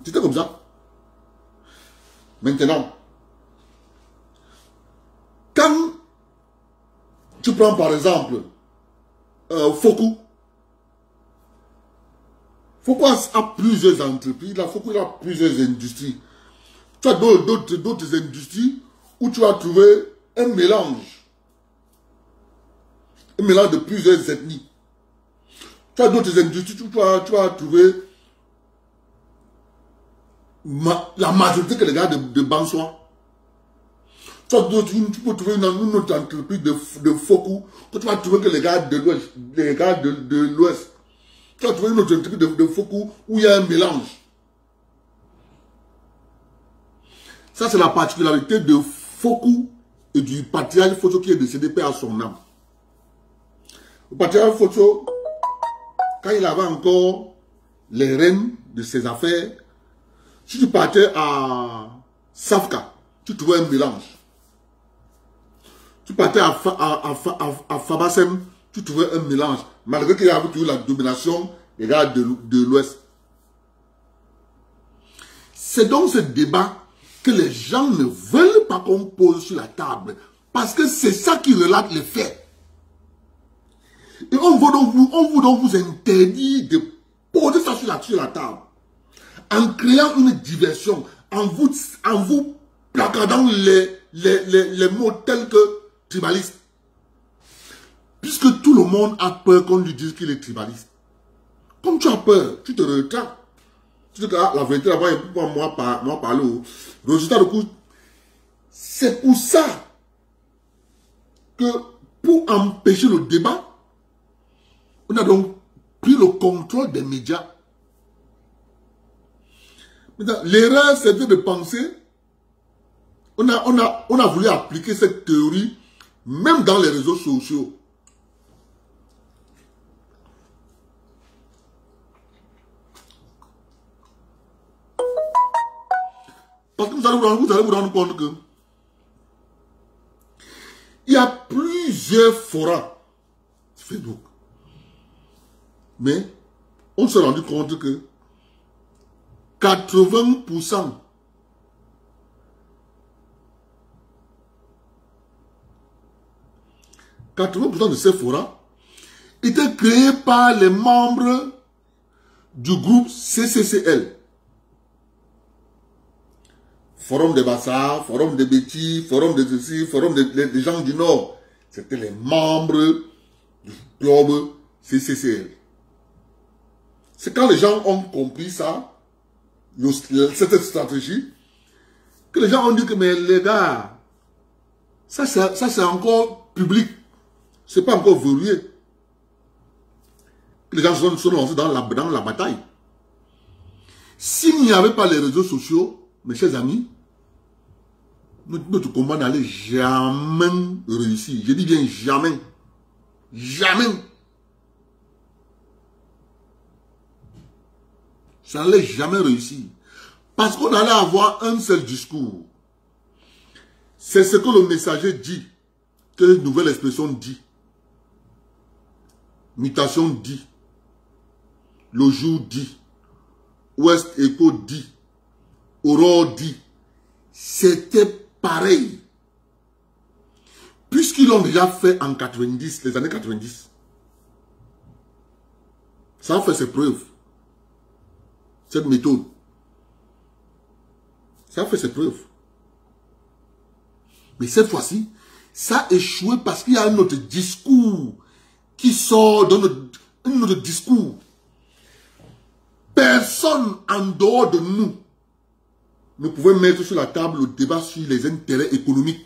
C'était comme ça. Maintenant, quand tu prends par exemple Fokou. Fokou a plusieurs entreprises, Fokou a plusieurs industries. Tu as d'autres industries où tu vas trouver un mélange de plusieurs ethnies. Tu as d'autres industries où tu vas trouver la majorité que les gars de Bansoa. Tu peux trouver une autre entreprise de Fokou, tu vas trouver que les gars de l'Ouest, tu vas trouver une autre entreprise de Fokou où il y a un mélange. Ça, c'est la particularité de Fokou et du patriarche Focho qui est décédé, paix à son âme. Le patriarche Focho, quand il avait encore les rênes de ses affaires, si tu partais à Safka, tu trouvais un mélange. Tu partais à Fabasem, tu trouvais un mélange. Malgré qu'il y avait toujours la domination des gars de l'Ouest. C'est donc ce débat que les gens ne veulent pas qu'on pose sur la table. Parce que c'est ça qui relate les faits. Et on veut donc vous interdire de poser ça sur la table. En créant une diversion, en vous placardant les mots tels que tribaliste. Puisque tout le monde a peur qu'on lui dise qu'il est tribaliste. Comme tu as peur, tu te retractes. Tu te dis, ah, la vérité là-bas, il peut pas moi parler. Résultat de coup, c'est pour ça que pour empêcher le débat, on a donc pris le contrôle des médias. L'erreur, c'était de penser, on a voulu appliquer cette théorie même dans les réseaux sociaux. Parce que vous allez vous rendre compte que il y a plusieurs forums Facebook. Mais on s'est rendu compte que 80% de ces forums étaient créés par les membres du groupe CCCL. Forum de Bassa, Forum de Betty, Forum de ceci, Forum des gens du Nord. C'était les membres du club CCCL. C'est quand les gens ont compris ça, cette stratégie, que les gens ont dit que mais les gars, ça c'est encore public. C'est pas encore verrouillé. Les gens sont lancés dans la bataille. S'il n'y avait pas les réseaux sociaux, mes chers amis, notre combat n'allait jamais réussir. Je dis bien jamais. Jamais. Ça n'allait jamais réussir. Parce qu'on allait avoir un seul discours. C'est ce que le messager dit. Que la nouvelle expression dit. Mutation dit. Le jour dit. Ouest Echo dit. Aurore dit. C'était pareil. Puisqu'ils l'ont déjà fait en 90, les années 90. Ça a fait ses preuves. Cette méthode. Ça a fait ses preuves. Mais cette fois-ci, ça a échoué parce qu'il y a un autre discours qui sort de notre discours. Personne en dehors de nous ne pouvait mettre sur la table le débat sur les intérêts économiques.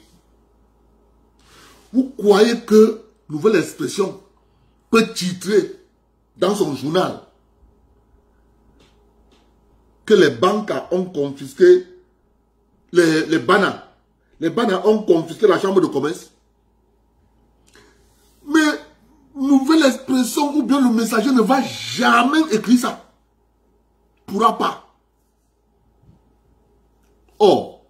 Vous croyez que Nouvelle Expression peut titrer dans son journal que les banques ont confisqué les BANA. Les BANA ont confisqué la chambre de commerce. Mais Nouvelle Expression ou bien le messager ne va jamais écrire ça. Pourra pas. Or,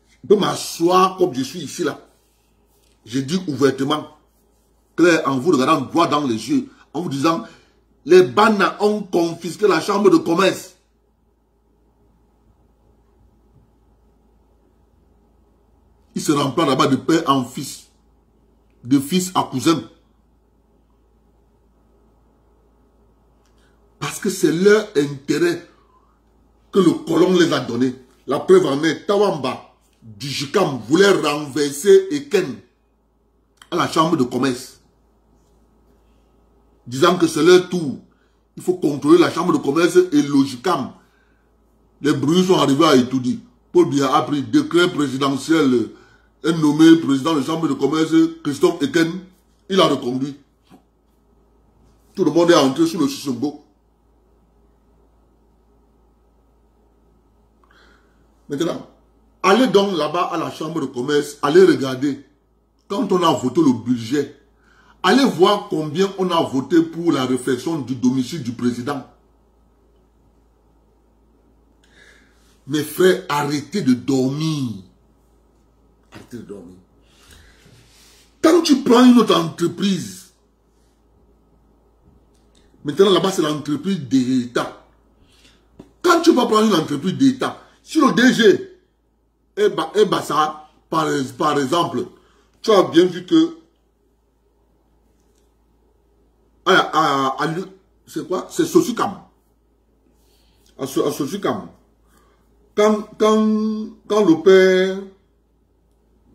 je peux m'asseoir comme je suis ici là. Je dis ouvertement, clair, en vous regardant droit dans les yeux, en vous disant, les BANA ont confisqué la chambre de commerce. il se remplace là-bas de père en fils, de fils à cousin. Parce que c'est leur intérêt que le colon les a donné. La preuve en est, Tawamba, Djikam voulait renverser Eken à la chambre de commerce. Disant que c'est leur tour. Il faut contrôler la chambre de commerce et le Djikam. Les bruits sont arrivés à Etoudi. Paul Biya a pris décret présidentiel, un nommé président de la chambre de commerce, Christophe Eken. Il a reconduit. Tout le monde est entré sous le Sissongo. Maintenant, allez donc là-bas à la chambre de commerce, allez regarder. Quand on a voté le budget, allez voir combien on a voté pour la réflexion du domicile du président. Mes frères, arrêtez de dormir. Arrêtez de dormir. Quand tu prends une autre entreprise, maintenant là-bas c'est l'entreprise d'État. Quand tu vas prendre une entreprise d'État, si le DG est Bassa, par exemple, tu as bien vu que c'est quoi? C'est Sosukam. À Sosukam. Quand le père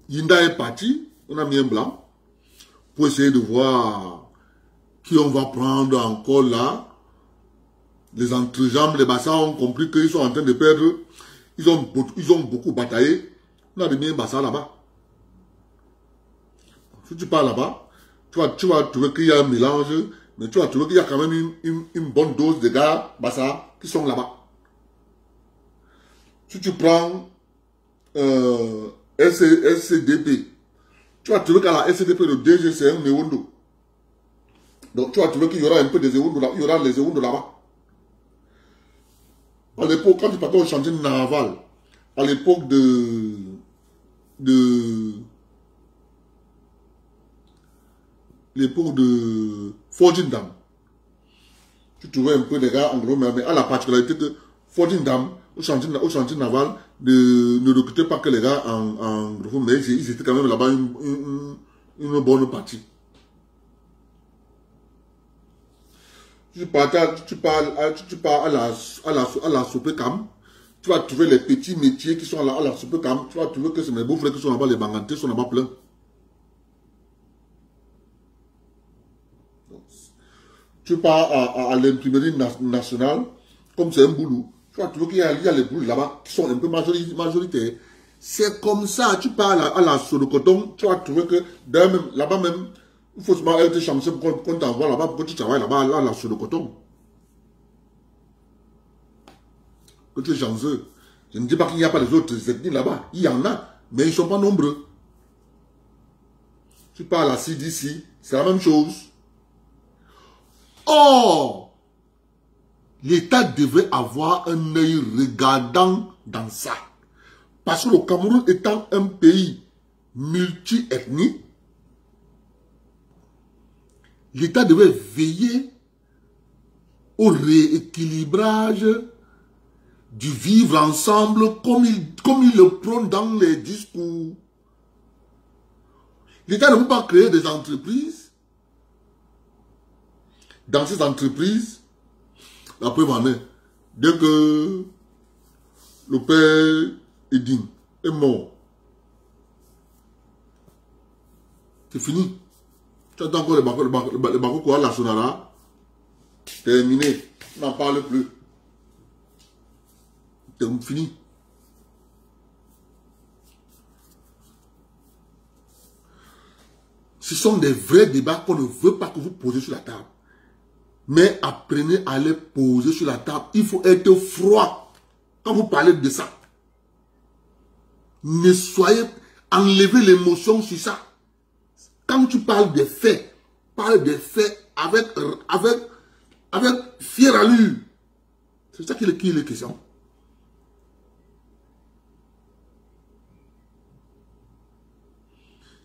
Yinda est parti, on a mis un blanc pour essayer de voir qui on va prendre encore là. Les entrejambes, les Bassa ont compris qu'ils sont en train de perdre. Ils ont beaucoup bataillé. On a mis un Bassa là-bas. Si tu pars là-bas, tu vas trouver qu'il y a un mélange, mais tu vas trouver qu'il y a quand même une bonne dose de gars Bassa qui sont là-bas. Si tu prends SCDP, tu vas trouver qu'à la SCDP, le DG, c'est un Newondo. Donc tu vas trouver qu'il y aura un peu des Ewondo là, il y aura les Ewondo là-bas. À l'époque, quand tu partais au chantier naval, à l'époque de Fordindam, tu trouvais un peu des gars anglo, mais à la particularité que Fordindam, au chantier naval, ne recrutait pas que les gars en gros, mais ils étaient quand même là-bas une bonne partie. Tu pars à la Sopecam, tu vas trouver les petits métiers qui sont là à la Sopecam, tu vas trouver que c'est mes beaux frères qui sont là-bas, les bangantés sont là-bas pleins. Tu pars à l'imprimerie nationale, comme c'est un boulot, tu vas trouver qu'il y a les boulots là-bas qui sont un peu majoritaires. C'est comme ça, tu pars à la Sodocoton, tu vas trouver que là-bas même, il faut seulement être chanceux pour qu'on t'envoie là-bas, pour que tu travailles là-bas, sur le coton. Que tu es chanceux. Je ne dis pas qu'il n'y a pas les autres ethnies là-bas. Il y en a, mais ils ne sont pas nombreux. Tu parles à la CDC, c'est la même chose. Or, l'État devrait avoir un œil regardant dans ça. Parce que le Cameroun étant un pays multi-ethnique, l'État devait veiller au rééquilibrage du vivre ensemble comme il le prône dans les discours. L'État ne peut pas créer des entreprises. Dans ces entreprises, la preuve en est, dès que le père Edin est mort, c'est fini. Tu attends encore le Bakoko à la Sonara. Terminé. On n'en parle plus. C'est fini. Ce sont des vrais débats qu'on ne veut pas que vous posez sur la table. Mais apprenez à les poser sur la table. Il faut être froid quand vous parlez de ça. Ne soyez... Enlevez l'émotion sur ça. Quand tu parles des faits, parle des faits avec fière allure. C'est ça qui est question.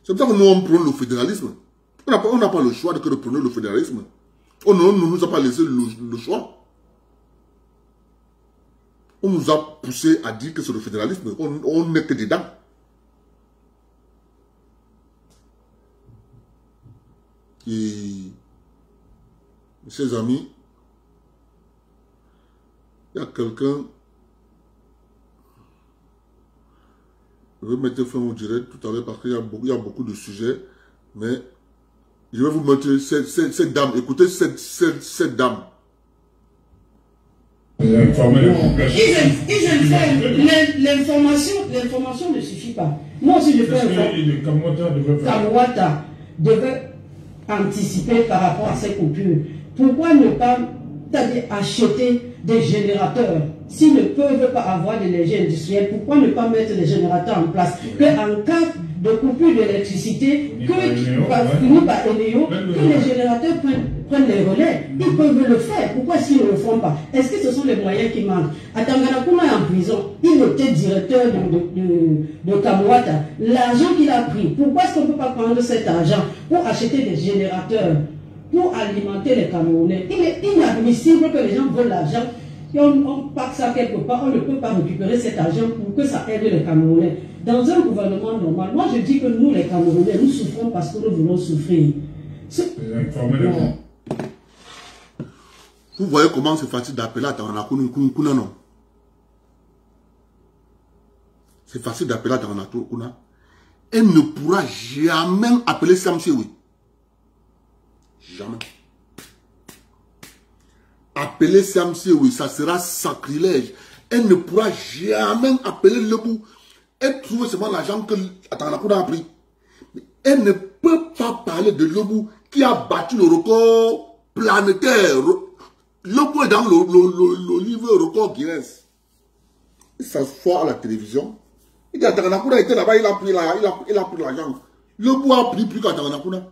C'est pour ça que nous on prône le fédéralisme. On n'a pas le choix de prôner le fédéralisme. On ne nous a pas laissé le choix. On nous a poussé à dire que c'est le fédéralisme. On n'est que dedans. Et ses amis, il y a quelqu'un, je vais mettre fin au direct tout à l'heure parce qu'il y a beaucoup de sujets, mais je vais vous montrer cette dame. Écoutez cette dame. L'information ne suffit pas. Moi aussi je peux informer. Kamwata devait anticiper par rapport à ces coupures. Pourquoi ne pas acheter des générateurs? S'ils ne peuvent pas avoir d'énergie industrielle, pourquoi ne pas mettre des générateurs en place? En cas de coupure d'électricité, que les générateurs prennent les relais. Ils peuvent le faire. Pourquoi s'ils ne le font pas? Est-ce que ce sont les moyens qui manquent? Atanganakuma est en prison. Il était directeur de Kamwata. L'argent qu'il a pris, pourquoi est-ce qu'on ne peut pas prendre cet argent pour acheter des générateurs pour alimenter les Camerounais? Il est inadmissible que les gens veulent l'argent et on passe ça quelque part. On ne peut pas récupérer cet argent pour que ça aide les Camerounais. Dans un gouvernement normal, moi je dis que nous les Camerounais, nous souffrons parce que nous voulons souffrir. Vous voyez comment c'est facile d'appeler à Taranakuna, non? C'est facile d'appeler à Taranakuna. Elle ne pourra jamais appeler Samsewi. Jamais. Appeler Samsewi, ça sera sacrilège. Elle ne pourra jamais appeler Lebou. Elle trouve seulement l'argent que Taranakuna a pris. Mais elle ne peut pas parler de Lebou qui a battu le record planétaire. Lebou est dans le livre record Guinness. Il s'assoit à la télévision. Il dit à Taranakuna était là-bas, il a pris l'argent. Lebou a pris plus qu'à Taranakuna.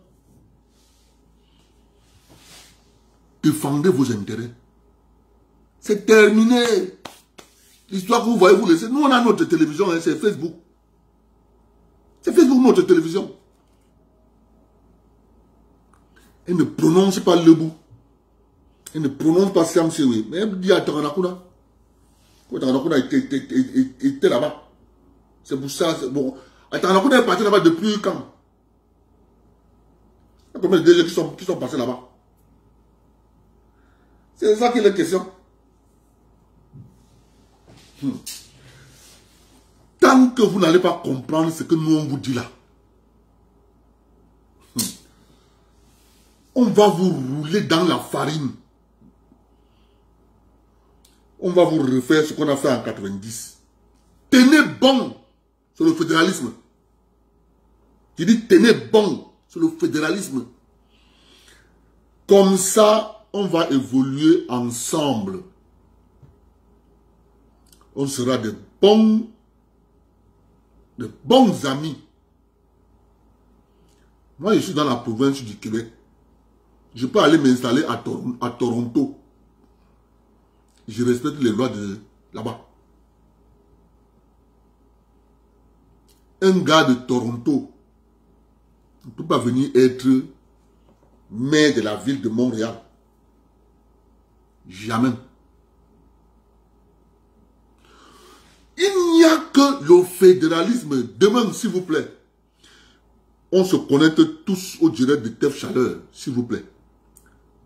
Défendez vos intérêts. C'est terminé. L'histoire que vous voyez, vous laissez. Nous, on a notre télévision, hein, c'est Facebook. C'est Facebook, notre télévision. Elle ne prononce pas Lebou. Elle ne prononce pas Samsewi. Mais elle dit à Taranakuna. Taranakuna était là-bas. C'est pour ça. Bon. Taranakuna est parti là-bas depuis quand? Il y a combien de DG qui sont passés là-bas? C'est ça qui est la question. Tant que vous n'allez pas comprendre ce que nous on vous dit là, on va vous rouler dans la farine. On va vous refaire ce qu'on a fait en 90. Tenez bon sur le fédéralisme. Je dis tenez bon sur le fédéralisme. Comme ça, on va évoluer ensemble. On sera de bons amis. Moi, je suis dans la province du Québec. Je peux aller m'installer à Toronto. Je respecte les lois de là-bas. Un gars de Toronto ne peut pas venir être maire de la ville de Montréal. Jamais. Il n'y a que le fédéralisme. Demain, s'il vous plaît, on se connecte tous au direct de TEF Chaleur, s'il vous plaît.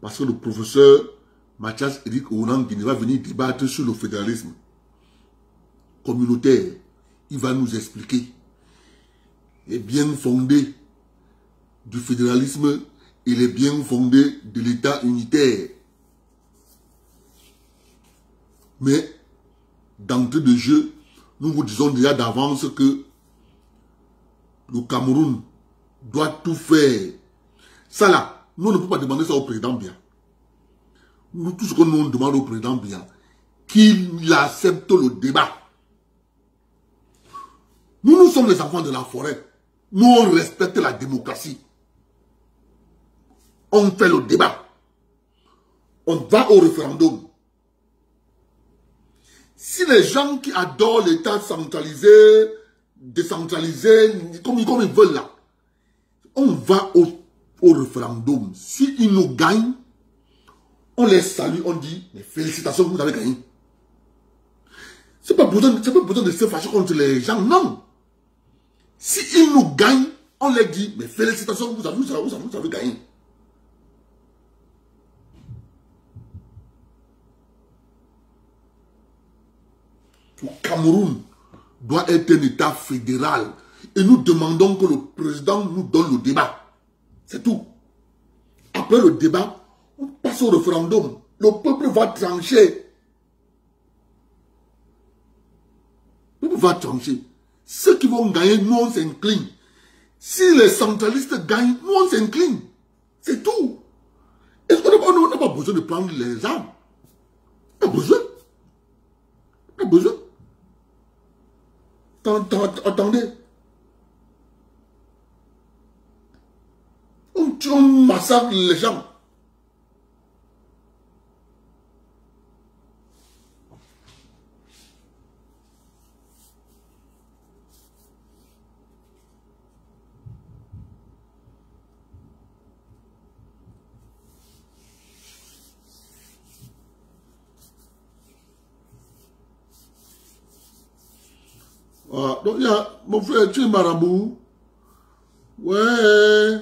Parce que le professeur Mathias Eric Ourang qui va venir débattre sur le fédéralisme communautaire. Il va nous expliquer les biens fondés du fédéralisme et les biens fondés de l'État unitaire. Mais, d'entrée de jeu, nous vous disons déjà d'avance que le Cameroun doit tout faire. Ça là, nous ne pouvons pas demander ça au président Biya. Nous, tout ce que nous demandons au président Biya, qu'il accepte le débat. Nous sommes les enfants de la forêt. Nous, on respecte la démocratie. On fait le débat. On va au référendum. Si les gens qui adorent l'État centralisé, décentralisé, comme ils veulent là, on va au référendum. S'ils nous gagnent, on les salue, on dit, mais félicitations, vous avez gagné. C'est pas besoin de se fâcher contre les gens, non. S'ils nous gagnent, on les dit, mais félicitations, vous avez gagné. Le Cameroun doit être un État fédéral. Et nous demandons que le président nous donne le débat. C'est tout. Après le débat, on passe au référendum. Le peuple va trancher. Le peuple va trancher. Ceux qui vont gagner, nous on s'incline. Si les centralistes gagnent, nous on s'incline. C'est tout. Est-ce qu'on n'a pas besoin de prendre les armes? On n'a pas besoin. On n'a pas besoin. Attendez. On massacre les gens. Voilà. Donc il y a mon frère, tu es marabout. Ouais,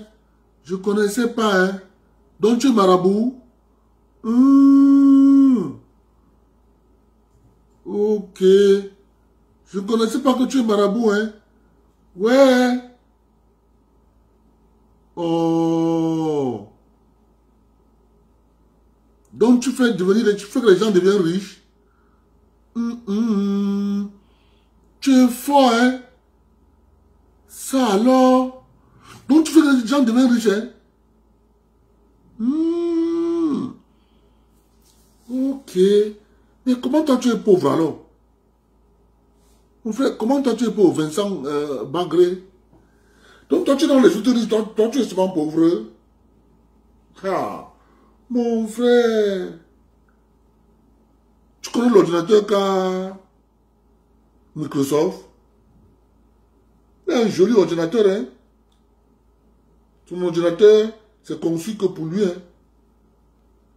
je connaissais pas, hein. Donc tu es marabout. Ok. Je connaissais pas que tu es marabout, hein. Ouais. Oh. Donc tu fais que les gens deviennent riches. Tu es fort, hein. Ça alors. Donc tu fais que les gens deviennent riches, hein. Ok. Mais comment toi tu es pauvre alors? Mon frère, comment toi tu es pauvre, Vincent Bagré? Donc toi tu es dans les autres riches, toi tu es souvent pauvre. Ah, mon frère. Tu connais l'ordinateur qu'a Microsoft? C'est un joli ordinateur, hein. Ton ordinateur, c'est conçu que pour lui, hein.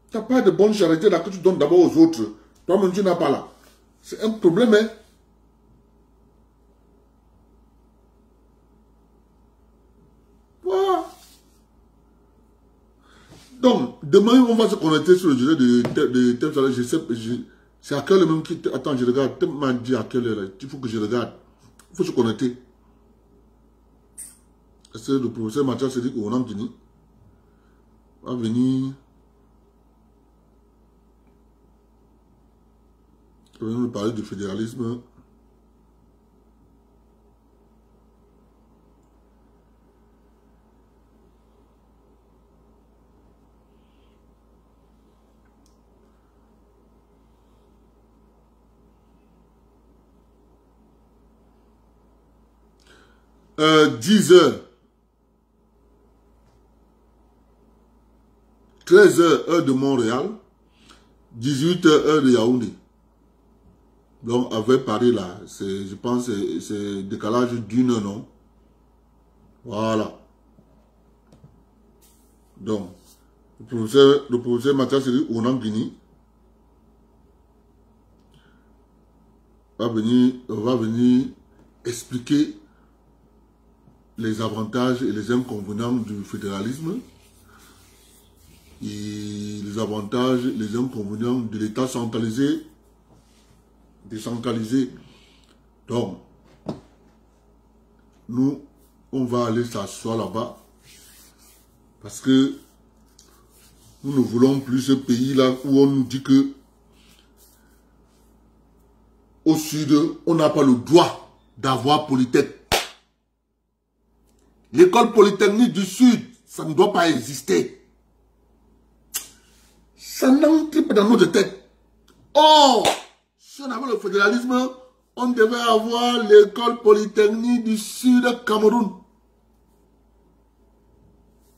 Tu n'as pas de bonne charité là que tu donnes d'abord aux autres. Toi-même, tu n'as pas là. C'est un problème, hein. Voilà. Donc, demain, on va se connecter sur le sujet de thème salaire. Je sais, c'est à quelle heure même qui... Attends, je regarde. Tu m'as dit à quelle heure. Il faut que je regarde. Il faut se connecter. Est-ce que le professeur Mathias Cédric Onamdini va venir... Je vais nous parler du fédéralisme. « 10 heures, 13 heures, heure de Montréal, 18 heures, heure de Yaoundé. Donc, avec Paris, là, je pense que c'est décalage d'une heure, non? Voilà. Donc, le professeur Mathias Onamdini va venir expliquer les avantages et les inconvénients du fédéralisme et les avantages et les inconvénients de l'État centralisé, décentralisé. Donc, nous, on va aller s'asseoir là-bas parce que nous ne voulons plus ce pays-là où on nous dit que au sud, on n'a pas le droit d'avoir Polytech. L'école polytechnique du Sud, ça ne doit pas exister. Ça n'entre pas dans notre tête. Oh, si on avait le fédéralisme, on devait avoir l'école polytechnique du Sud Cameroun.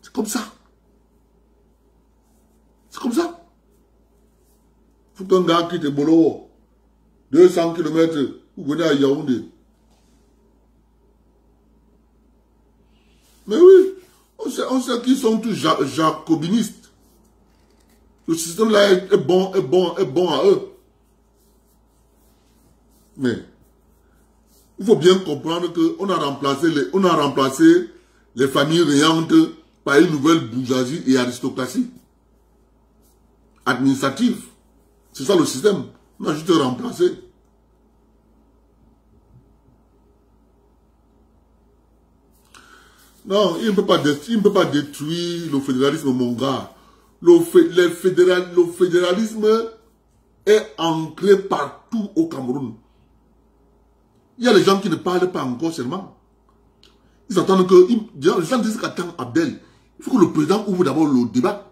C'est comme ça. C'est comme ça. Faut qu'un gars quitte Bolo, 200 km, vous venez à Yaoundé. Mais oui, on sait qu'ils sont tous jacobinistes. Le système là est bon à eux. Mais il faut bien comprendre qu'on a remplacé les familles réantes par une nouvelle bourgeoisie et aristocratie administrative. C'est ça le système. On a juste remplacé. Non, il ne peut pas détruire le fédéralisme, mon gars. Le fédéralisme est ancré partout au Cameroun. Il y a des gens qui ne parlent pas encore seulement. Ils attendent que... Les gens disent qu'attend Abdel. Il faut que le président ouvre d'abord le débat.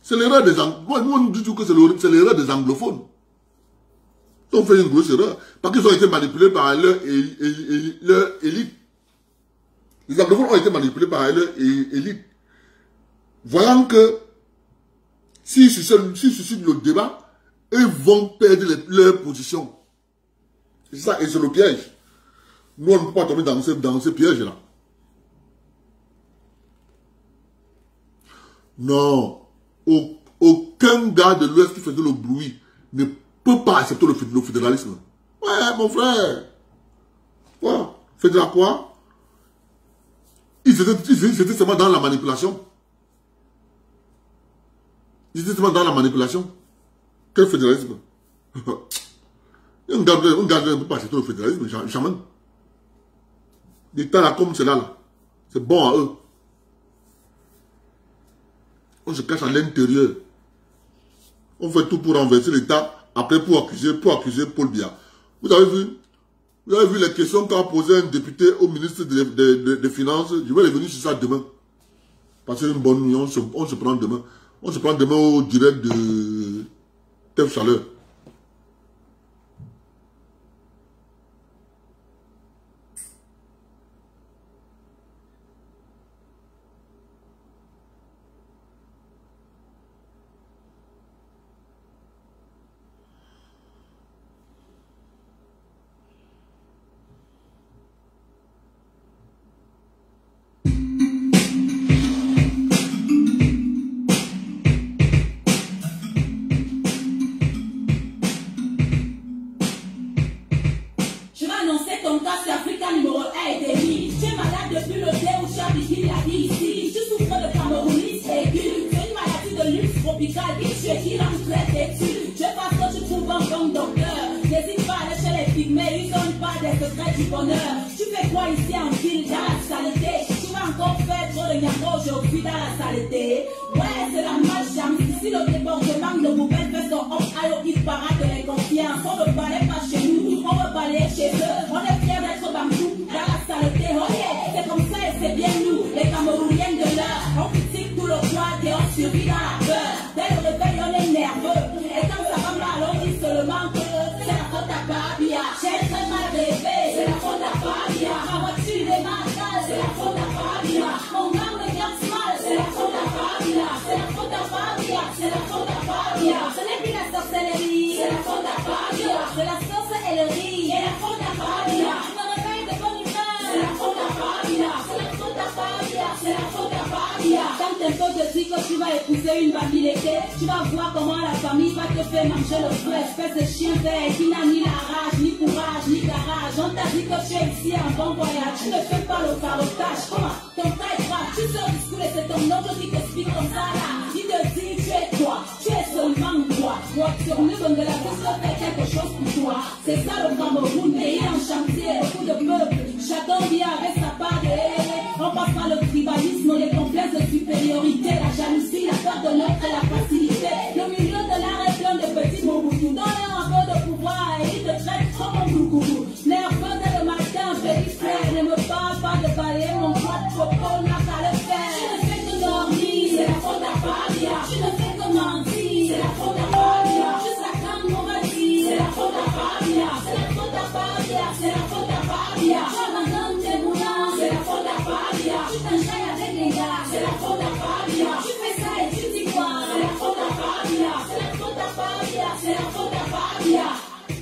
C'est l'erreur des anglophones. Nous, on dit que c'est l'erreur des anglophones. Ils ont fait une grosse erreur. Parce qu'ils ont été manipulés par leur élite. Les anglophones ont été manipulés par leur élite. Voyant que s'ils suscitent le débat, ils vont perdre leur position. C'est ça, et c'est le piège. Nous, on ne peut pas tomber dans ce piège-là. Non. Aucun gars de l'Ouest qui faisait le bruit ne peut pas accepter le fédéralisme. Ouais, mon frère. Quoi? Fédéral quoi? Ils étaient seulement dans la manipulation. Ils étaient seulement dans la manipulation. Quel fédéralisme? Un gars ne peut pas accepter le fédéralisme, jamais. Des temps là comme cela là, c'est bon à eux. On se cache à l'intérieur. On fait tout pour renverser l'État, après pour accuser Paul Biya. Vous avez vu les questions qu'a posé un député au ministre des Finances. Je vais revenir sur ça demain. Passez une bonne nuit, on se prend demain. On se prend demain au direct de Tef Chaleur. Tu vas voir comment la famille va te faire manger le feu. Espèce de chien vert qui n'a ni la rage, ni courage, ni garage. On t'a dit que tu es ici en bon voyage. Tu ne fais pas le carotage. Comment? Ton taille droit, tu sors du school et c'est ton oncle qui t'explique comme ça là. Il te dit tu es quoi? Tu es seulement quoi? Quoi sur le bon de la vie, fait quelque chose pour toi. C'est ça le Cameroun, pays en chantier, beaucoup de peuples. Chacun vient avec sa part de on passe par le tribalisme, les complexes de supériorité, la jalousie, la peur de l'autre et la facilité. Le milieu de l'art est plein de petits mots-boutous. Donne-leur un peu de pouvoir et ils te traitent comme un boulgoulou. L'air feu dès le matin, petit frère, ne me parle pas de balayer mon poids de coco, n'a qu'à le faire. Tu ne fais que dormir, c'est la faute à Fabia. Tu ne fais que mentir, c'est la faute à Fabia. Jusqu'à quand on va dire, c'est la faute à Fabia. C'est la faute à Fabia, c'est la faute à Fabia. Je m'entends tes boulons, c'est la faute à Fabia. Tu t'enchaînes avec les gars, c'est la faute à Fabia. Tu fais ça et tu dis quoi? C'est la faute à Fabia. C'est la faute à Fabia, c'est la faute à Fabia.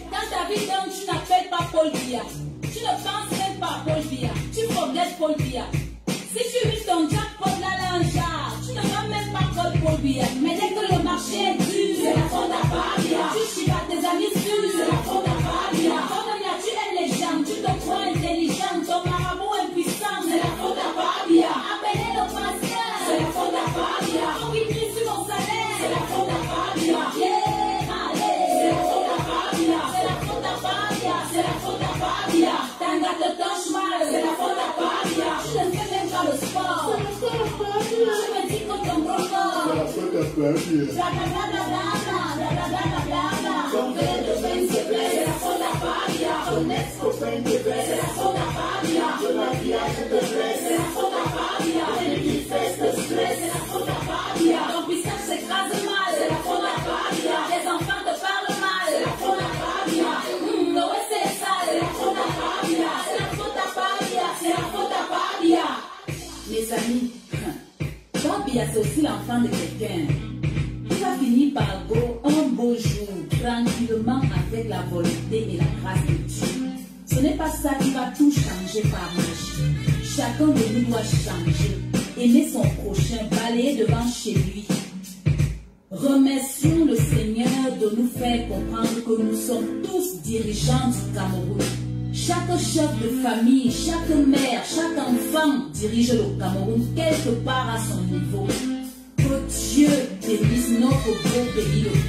Dans ta vie, donc, tu n'appelles pas Paul Biya. Tu ne penses même pas à Paul Biya. Tu forgettes Paul Biya. Si tu vis ton jackpot là dans un char, tu ne vas même pas Paul Biya. Mais dès que le marché est dur, c'est la faute à Fabia. Tu chies à tes amis sûrs, c'est la faute à Fabia. Comme là, tu aimes les gens, tu te crois intelligent, ton marabout impuissant, c'est la faute à Fabia. Appelez le pasteur, c'est la faute à Fabia. On qui prie sur mon salaire, c'est la faute à Fabia. Yeah, allez, c'est la faute à Fabia. C'est la faute à Fabia, c'est la faute à Fabia. T'as un gars de ton chemin, c'est la faute à Fabia. Mes amis, Babia c'est aussi l'enfant de quelqu'un. Il va finir par go un beau jour, tranquillement avec la volonté et la grâce de Dieu. Ce n'est pas ça qui va tout changer par magie. Chacun de nous doit changer, aimer son prochain, balayer devant chez lui. Remercions le Seigneur de nous faire comprendre que nous sommes tous dirigeants du Cameroun. Chaque chef de famille, chaque mère, chaque enfant dirige le Cameroun quelque part à son niveau. Que Dieu bénisse notre beau pays, le